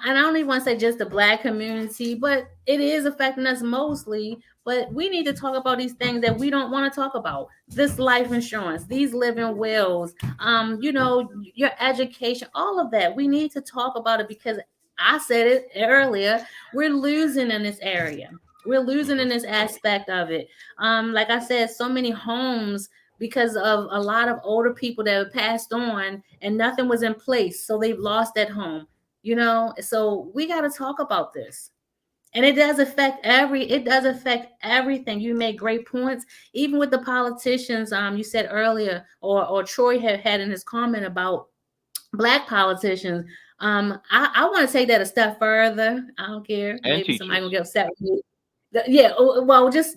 A: and I don't even want to say just the Black community, but it is affecting us mostly. But we need to talk about these things that we don't want to talk about. This life insurance, these living wills, your education, all of that. We need to talk about it because I said it earlier. We're losing in this area. We're losing in
C: Hmm.
A: this aspect of it. Like I said, so many homes because of a lot of older people that have passed on and nothing was in place. So they've lost that home, So we got to talk about this. And it does affect everything. You made great points, even with the politicians. You said earlier, or Troy had in his comment about Black politicians. I want to take that a step further. I don't care.
C: And
A: Maybe somebody will
C: teachers.
A: get upset with me. Yeah, well, just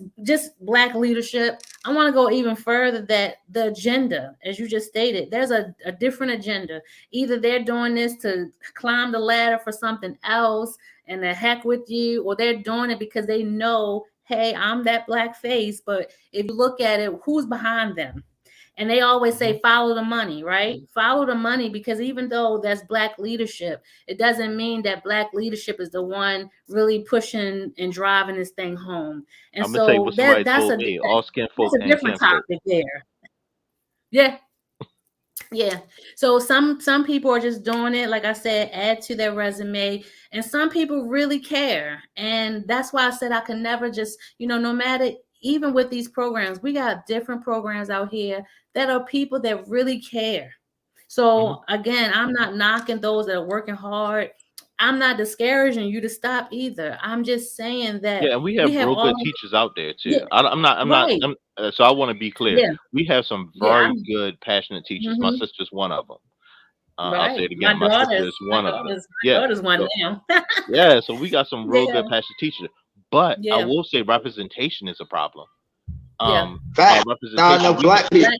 A: Black leadership. I want to go even further, that the agenda, as you just stated, there's a different agenda. Either they're doing this to climb the ladder for something else and the heck with you, or they're doing it because they know, hey, I'm that Black face. But if you look at it, who's behind them? And they always
C: Hmm.
A: say, follow the money, right? Follow the money, because even though that's Black leadership, it doesn't mean that Black leadership is the one really pushing and driving this thing home. And
C: I'm gonna tell you
A: so
C: what somebody
A: that's
C: told
A: a
C: me: all skin
A: that's
C: folk
A: a
C: and
A: different
C: kin folk.
A: topic there. Yeah, yeah. So some people are just doing it, like I said, add to their resume, and some people really care. And that's why I said I can never just, no matter, even with these programs, we got different programs out here that are people that really care.
C: Hmm.
A: So again, I'm not knocking those that are working hard. I'm not discouraging you to stop either. I'm just saying that
C: Yeah, and we
A: we
C: have
A: have
C: real
A: all,
C: good teachers out there
A: yeah,
C: too. I'm not. I'm not.
A: right.
C: So I want to be clear.
A: Yeah,
C: We have some
A: yeah,
C: very
A: I'm
C: good, passionate teachers. My
A: mhm,
C: sister's one of them. I'll say
A: right.
C: it
A: My
C: again. My sister
A: daughter's
C: is
A: my
C: one of them.
A: daughter's my
C: Yeah.
A: daughter's one
C: So
A: now.
C: yeah. So we got some real
A: Yeah,
C: good, passionate teachers. But I
A: yeah,
C: will say representation is a problem.
A: yeah.
C: By
B: Fact. Now I know
C: representation, we
B: Black people.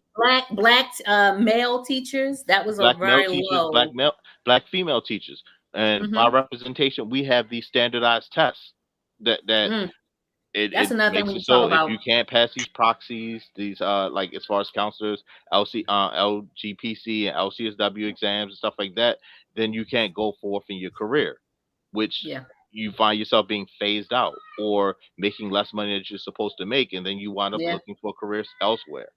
A: Black male teachers, that was a
C: black male
A: very
C: teachers,
A: low.
C: black female teachers, and by
A: Hmm.
C: representation, we have these standardized tests that
A: Mm,
C: it
A: that's another thing
C: makes
A: we
C: it
A: can talk
C: so if
A: about.
C: you can't pass these proxies, these like as far as counselors, LGPC and LCSW exams and stuff like that, then you can't go forth in your career, which
A: Yeah.
C: you find yourself being phased out or making less money that you're supposed to make, and then you wind up
A: Yeah.
C: looking for careers elsewhere.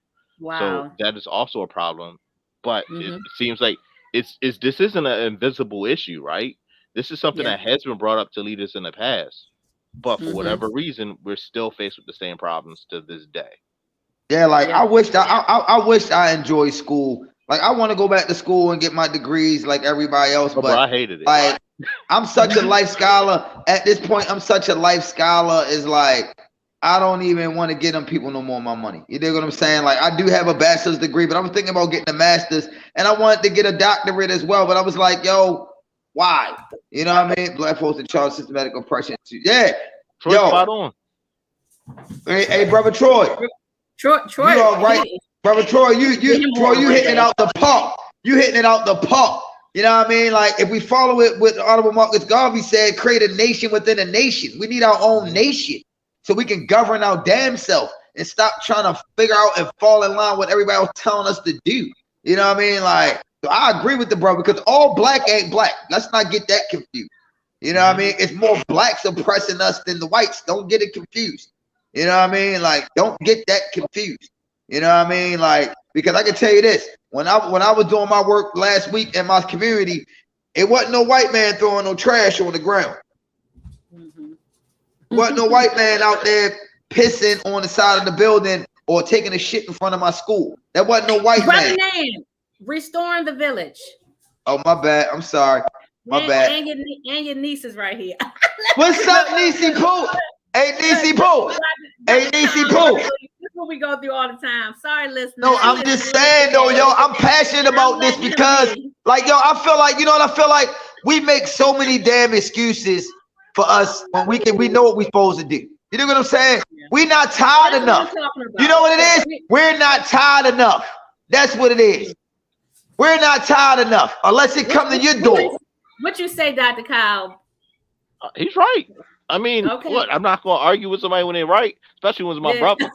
C: So
A: Wow.
C: that is also a problem. But it
A: Hmm.
C: seems like it's this isn't an invisible issue, right? This is something
A: Yeah.
C: that has been brought up to leaders in the past. But for
A: Hmm.
C: whatever reason, we're still faced with the same problems to this day.
B: Yeah, like
A: Yeah.
B: I wished I enjoyed school. Like I want to go back to school and get my degrees like everybody else,
C: Oh, bro, I
B: but
C: hated it.
B: like I'm such a
A: Hmm.
B: life scholar. At this point, I'm such a life scholar. Is like I don't even want to get them people no more of my money. You dig what I'm saying? Like I do have a bachelor's degree, but I'm thinking about getting a master's, and I wanted to get a doctorate as well. But I was like, yo, why? You know what I mean? Black folks in charge of systematic oppression. Yeah,
C: Troy,
B: yo,
C: spot on.
B: hey, brother Troy.
A: Troy,
B: You are right, brother Troy. Troy, you hitting it out the park. You hitting it out the park. You know what I mean? Like if we follow it with Honorable Marcus Garvey said, create a nation within a nation. We need our own nation so we can govern our damn self and stop trying to figure out and fall in line with everybody else telling us to do. You know what I mean? Like, so I agree with the brother because all black ain't black. Let's not get that confused. You know what I mean? It's more blacks oppressing us than the whites. Don't get it confused. You know what I mean? Like, don't get that confused. You know what I mean? Like, because I can tell you this, when I was doing my work last week in my community, it wasn't no white man throwing no trash on the ground. Wasn't no white man out there pissing on the side of the building or taking a shit in front of my school. That wasn't no white man.
A: Restoring the village.
B: Oh, my bad. I'm sorry. My bad.
A: And your niece is right here.
B: What's up, Niecy Pooh? Hey, Niecy Pooh. Hey, Niecy Pooh.
A: This is what we go through all the time. Sorry, listeners.
B: No, I'm just saying, though, yo, I'm passionate about this because, like, yo, I feel like, you know what I feel like? We make so many damn excuses for us when we know what we're supposed to do. You know what I'm saying? Yeah. We're not tired enough. You know what it is? We're not tired enough. That's what it is. We're not tired enough unless it comes to your door.
A: What you say, Dr. Kyle?
C: He's right. I mean, what? I'm not going to argue with somebody when they're right, especially when it's my brother.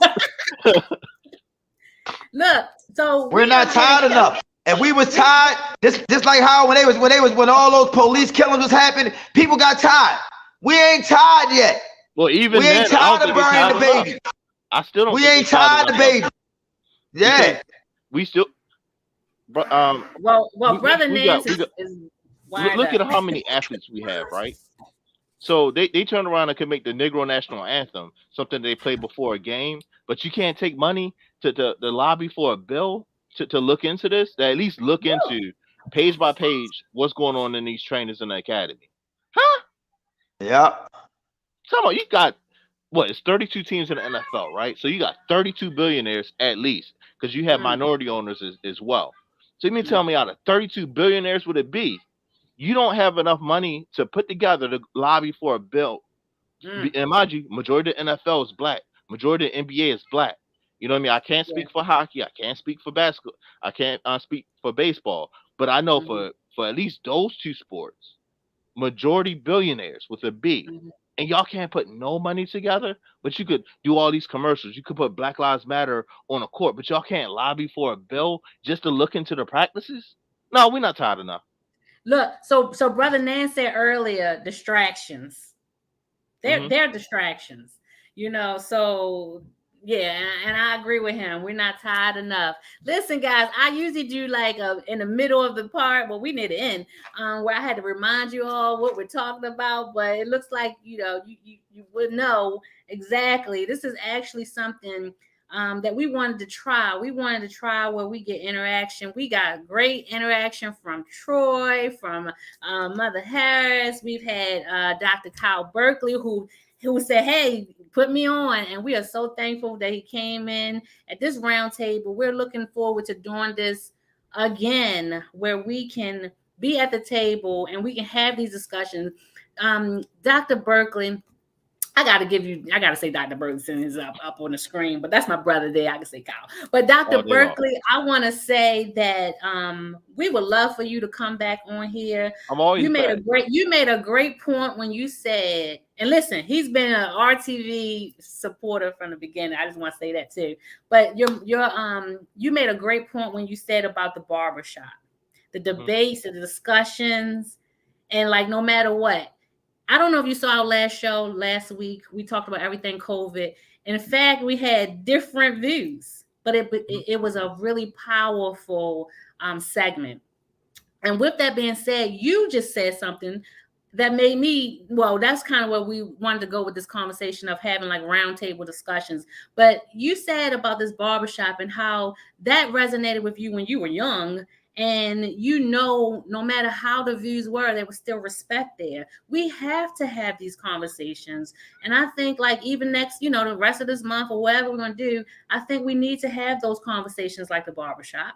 A: Look, so
B: we're not tired enough. And we was tired, just like how when all those police killings was happening, people got tired. We ain't tired yet.
C: Well, even
B: we ain't tired of burying the baby.
C: I still don't.
B: We ain't tired of the baby. Yeah.
C: We still.
A: Well, brother Nance is
C: look at how many athletes we have, right? So they turn around and can make the Negro national anthem something they play before a game, but you can't take money to lobby for a bill to look into this. To at least look into page by page what's going on in these trainers in the academy. Huh?
B: Yeah.
C: Come on, you got it's 32 teams in the NFL, right? So you got 32 billionaires at least, because you have minority owners as well. So you mean tell me out of 32 billionaires would it be? You don't have enough money to put together to lobby for a bill. And mind you, majority of the NFL is black. Majority of the NBA is black. You know what I mean? I can't speak for hockey. I can't speak for basketball. I can't speak for baseball. But I know for at least those two sports, majority billionaires with a B. And y'all can't put no money together, but you could do all these commercials. You could put Black Lives Matter on a court, but y'all can't lobby for a bill just to look into the practices? No, we're not tired enough.
A: Look, so Brother Nance said earlier, distractions. They're distractions, you know. So yeah, and I agree with him. We're not tired enough. Listen, guys, I usually do like in the middle of the part, but we need to end where I had to remind you all what we're talking about. But it looks like you would know exactly. This is actually something that we wanted to try. We wanted to try where we get interaction. We got great interaction from Troy, from Mother Harris. We've had Dr. Kyle Berkeley, who said, hey, put me on. And we are so thankful that he came in at this round table. We're looking forward to doing this again, where we can be at the table and we can have these discussions. Dr. Berkeley, I gotta say Dr. Berkeley is up on the screen, but that's my brother there. I can say Kyle. But Dr. Berkeley, I want to say that we would love for you to come back on here. You made a great point when you said, and listen, he's been an RTV supporter from the beginning. I just want to say that too. But you made a great point when you said about the barbershop, the debates, the discussions, and like no matter what. I don't know if you saw our last show last week. We talked about everything COVID. In fact, we had different views, but it was a really powerful segment. And with that being said, you just said something that made me, that's kind of where we wanted to go with this conversation of having like roundtable discussions. But you said about this barbershop and how that resonated with you when you were young. And no matter how the views were, there was still respect there. We have to have these conversations. And I think like even next, the rest of this month or whatever we're going to do, I think we need to have those conversations like the barbershop.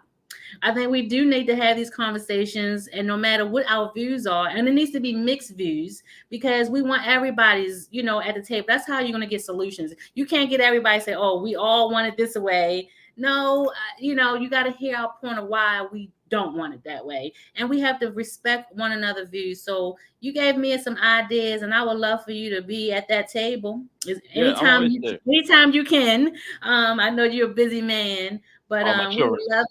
A: I think we do need to have these conversations, and no matter what our views are, and it needs to be mixed views because we want everybody's, at the table. That's how you're going to get solutions. You can't get everybody to say, "Oh, we all want it this way." No, you got to hear our point of why we don't want it that way, and we have to respect one another's views. So you gave me some ideas, and I would love for you to be at that table
C: Yeah, I'm always there.
A: anytime you can. I know you're a busy man, but
C: All my
A: we would
C: children.
A: love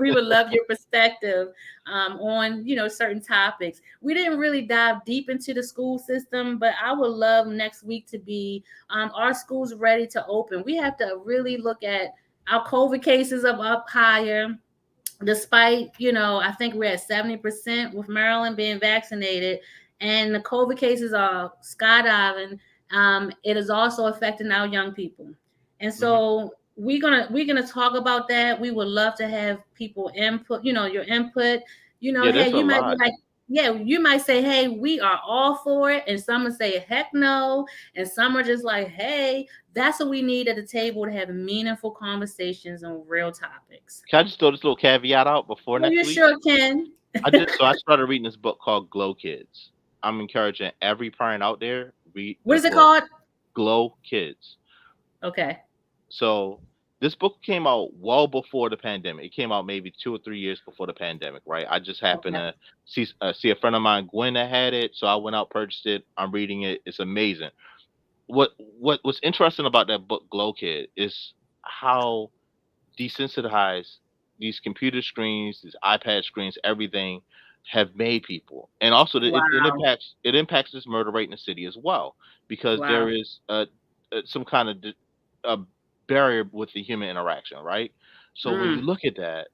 A: we would love your perspective on certain topics. We didn't really dive deep into the school system, but I would love next week to be our schools ready to open. We have to really look at our COVID cases up higher. Despite, I think we're at 70% with Maryland being vaccinated, and the COVID cases are skydiving. It is also affecting our young people, and so we're gonna talk about that. We would love to have people input, your input.
C: Yeah,
A: Hey,
C: there's a
A: you might be
C: lot.
A: like, yeah, you might say, hey, we are all for it, and some would say, heck no, and some are just like, hey, that's what we need at the table to have meaningful conversations on real topics.
C: Can I just throw this little caveat out before
A: Well,
C: next
A: you
C: week?
A: sure can.
C: I started reading this book called Glow Kids. I'm encouraging every parent out there read
A: What
C: the
A: is it
C: book
A: called?
C: Glow Kids.
A: Okay.
C: So this book came out well before the pandemic. It came out maybe 2 or 3 years before the pandemic, right? I just happened
A: Okay.
C: to see a friend of mine, Gwen, that had it, so I went out, purchased it. I'm reading it. It's amazing. What's interesting about that book, Glow Kid, is how desensitized these computer screens, these iPad screens, everything have made people, and also
A: Wow.
C: it impacts this murder rate in the city as well, because there
A: Wow.
C: is some kind of a barrier with the human interaction, right? So when you
A: Mm,
C: look at that,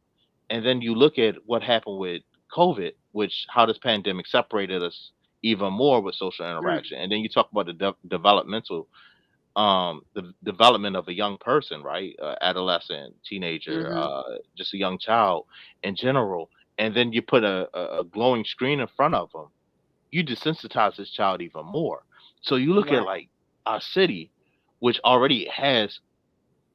C: and then you look at what happened with COVID, which how this pandemic separated us even more with social
A: mm,
C: interaction, and then you talk about the developmental the development of a young person, right? Adolescent, teenager,
A: mm-hmm.
C: just a young child in general, and then you put a glowing screen in front of them, you desensitize this child even more. So you look at
A: Right.
C: like our city, which already has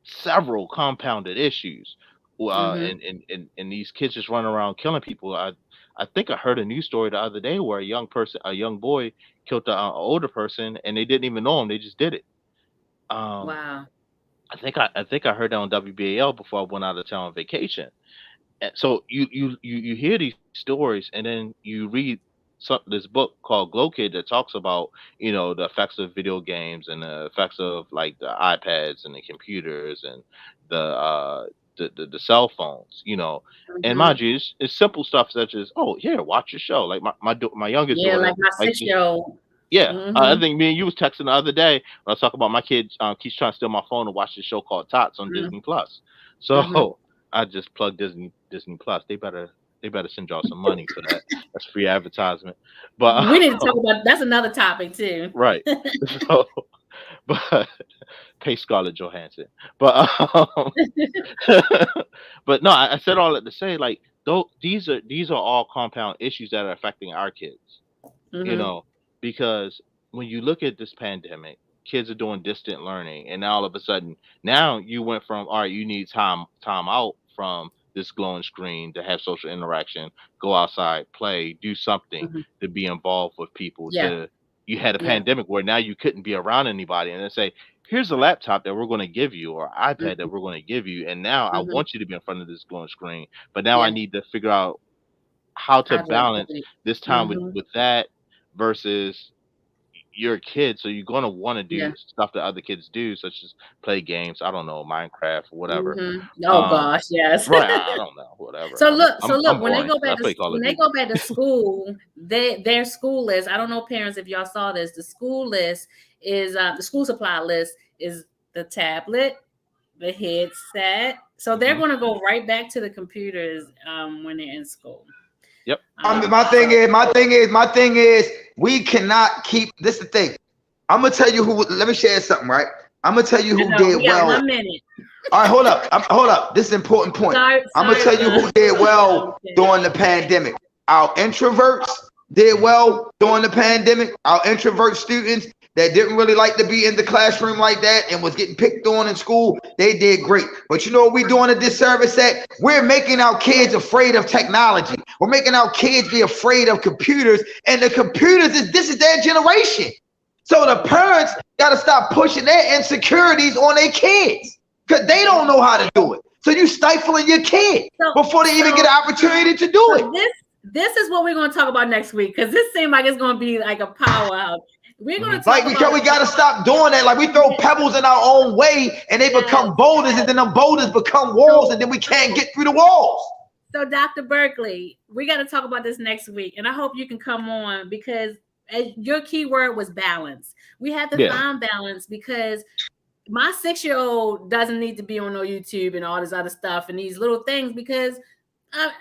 C: several compounded issues,
A: Mm-hmm.
C: and these kids just running around killing people. I think I heard a news story the other day where a young boy killed an older person, and they didn't even know him. They just did it. Um,
A: Wow.
C: I think I heard that on WBAL before I went out of town on vacation. And so you hear these stories, and then you read this book called Glow Kid that talks about the effects of video games and the effects of like the iPads and the computers and the cell phones. And mind
A: Mm-hmm.
C: you, it's simple stuff such as, oh, here, watch your show. Like my youngest
A: Yeah,
C: daughter,
A: like my
C: like,
A: 6-year-old.
C: yeah, I
A: Mm-hmm.
C: think me and you was texting the other day when I was talking about my kid keeps trying to steal my phone to watch this show called Tots on Disney Plus.
A: Mm-hmm.
C: So I just plugged Disney Plus. They better send y'all some money for that. That's free advertisement. But
A: We need to talk about that's another topic too.
C: right. So but pay Scarlett Johansson. But but no, I said all that to say, like, though these are all compound issues that are affecting our kids. you
A: Mm-hmm.
C: know, because when you look at this pandemic, kids are doing distant learning, and now all of a sudden, now you went from, all right, you need time out from this glowing screen to have social interaction, go outside, play, do something,
A: Mm-hmm.
C: to be involved with people.
A: Yeah.
C: To You had a
A: Yeah.
C: pandemic where now you couldn't be around anybody, and then say, here's a laptop that we're going to give you, or iPad that
A: Mm-hmm.
C: we're going to give you, and now I
A: Mm-hmm.
C: want you to be in front of this glowing screen, but now I
A: Yeah.
C: need to figure out how to
A: How to put
C: balance
A: it.
C: this time
A: Mm-hmm.
C: with that versus you're a kid, so you're gonna want to
A: Yeah.
C: do stuff that other kids do, such as play games. I don't know, Minecraft or whatever.
A: Mm-hmm. Oh
C: Um,
A: gosh, yes.
C: right? I don't know, whatever.
A: So look,
C: I'm
A: when they
C: boring.
A: go
C: I
A: back to
C: play Call
A: when
C: of
A: they
C: Duty.
A: go back to school, their school list. I don't know, parents, if y'all saw this. The school list is the school supply list is the tablet, the headset. So they're
C: Hmm.
A: going to go right back to the computers when they're in school.
C: Yep.
B: My thing is, we cannot keep this. Is the thing. I'm gonna tell you who. Let me share something, right? I'm gonna tell you
A: I
B: who
A: know we
B: did
A: got
B: well.
A: 1 minute.
B: All right, hold up. Hold up. This is an important point. I'm gonna tell you who did well during the pandemic. Our introverts did well during the pandemic. Our introvert students that didn't really like to be in the classroom like that and was getting picked on in school, they did great. But you know what we're doing a disservice at? We're making our kids afraid of technology. We're making our kids be afraid of computers, and the computers this is their generation. So the parents got to stop pushing their insecurities on their kids because they don't know how to do it. So you stifling your kid before they even get an opportunity to do it.
A: This is what we're going to talk about next week, because this seems like it's going to be like a powerhouse. We're going to talk
B: we got to stop doing that. Like we throw pebbles in our own way and they become boulders, and then them boulders become walls, and then we can't get through the walls.
A: So Dr. Berkeley, we got to talk about this next week, and I hope you can come on, because your key word was balance. We have to find balance, because my 6-year-old doesn't need to be on no YouTube and all this other stuff and these little things, because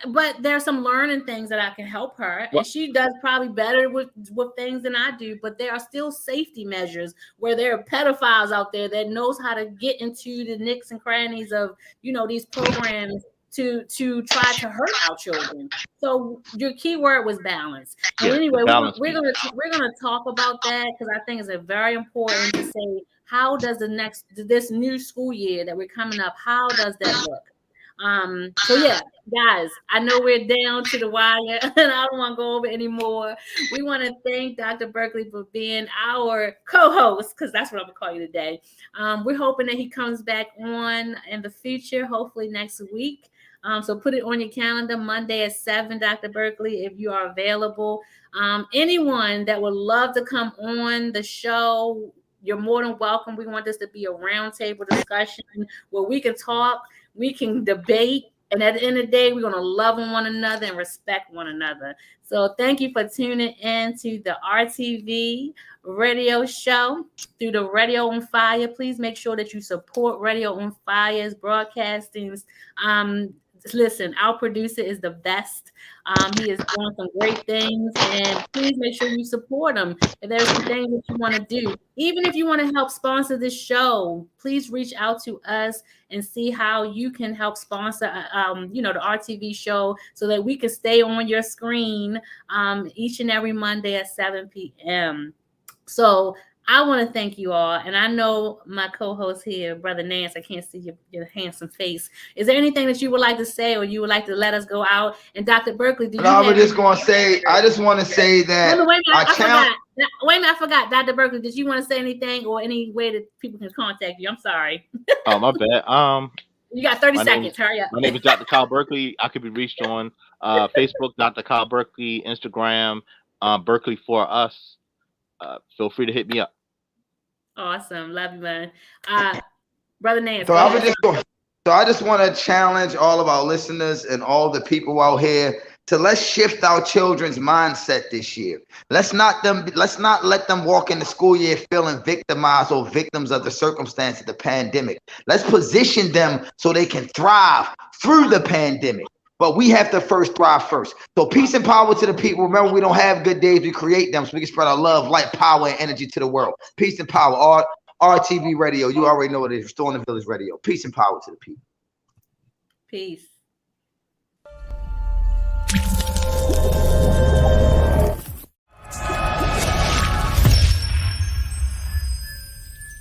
A: but there's some learning things that I can help her, and she does probably better with things than I do. But there are still safety measures where there are pedophiles out there that knows how to get into the nicks and crannies of these programs to try to hurt our children. So your key word was balance. And anyway, we're gonna talk about that, because I think it's very important to say, how does this new school year that we're coming up, how does that look? So yeah, guys, I know we're down to the wire and I don't want to go over anymore. We want to thank Dr. Berkeley for being our co-host, because that's what I'm gonna call you today. We're hoping that he comes back on in the future, hopefully next week. So put it on your calendar, Monday at 7, Dr. Berkeley, if you are available. Anyone that would love to come on the show, you're more than welcome. We want this to be a roundtable discussion where we can talk, we can debate, and at the end of the day, we're going to love one another and respect one another. So thank you for tuning in to the RTV radio show through the Radio on Fire. Please make sure that you support Radio on Fire's broadcastings. Listen, our producer is the best. He is doing some great things, and please make sure you support him. If there's some things that you want to do, even if you want to help sponsor this show, please reach out to us and see how you can help sponsor, the RTV show, so that we can stay on your screen each and every Monday at 7 p.m. So I want to thank you all. And I know my co-host here, Brother Nance, I can't see your handsome face. Is there anything that you would like to say, or you would like to let us go out? And Dr. Berkeley,
B: I just want to say that.
A: Wait a minute, I forgot. Dr. Berkeley, did you want to say anything, or any way that people can contact you? I'm sorry.
C: Oh, my bad.
A: You got 30 seconds. Hurry up.
C: My name is Dr. Kyle Berkeley. I could be reached on Facebook, Dr. Kyle Berkeley, Instagram, Berkeley for Us. Feel free to hit me up.
A: Awesome. Love you, man. Brother Nance.
B: So I just want to challenge all of our listeners and all the people out here to let's shift our children's mindset this year. Let's not let them walk in the school year feeling victimized or victims of the circumstance of the pandemic. Let's position them so they can thrive through the pandemic. But we have to first thrive first. So peace and power to the people. Remember, we don't have good days. We create them so we can spread our love, light, power, and energy to the world. Peace and power. RTV radio. You already know what it is. Restoring the Village Radio. Peace and power to the people.
A: Peace.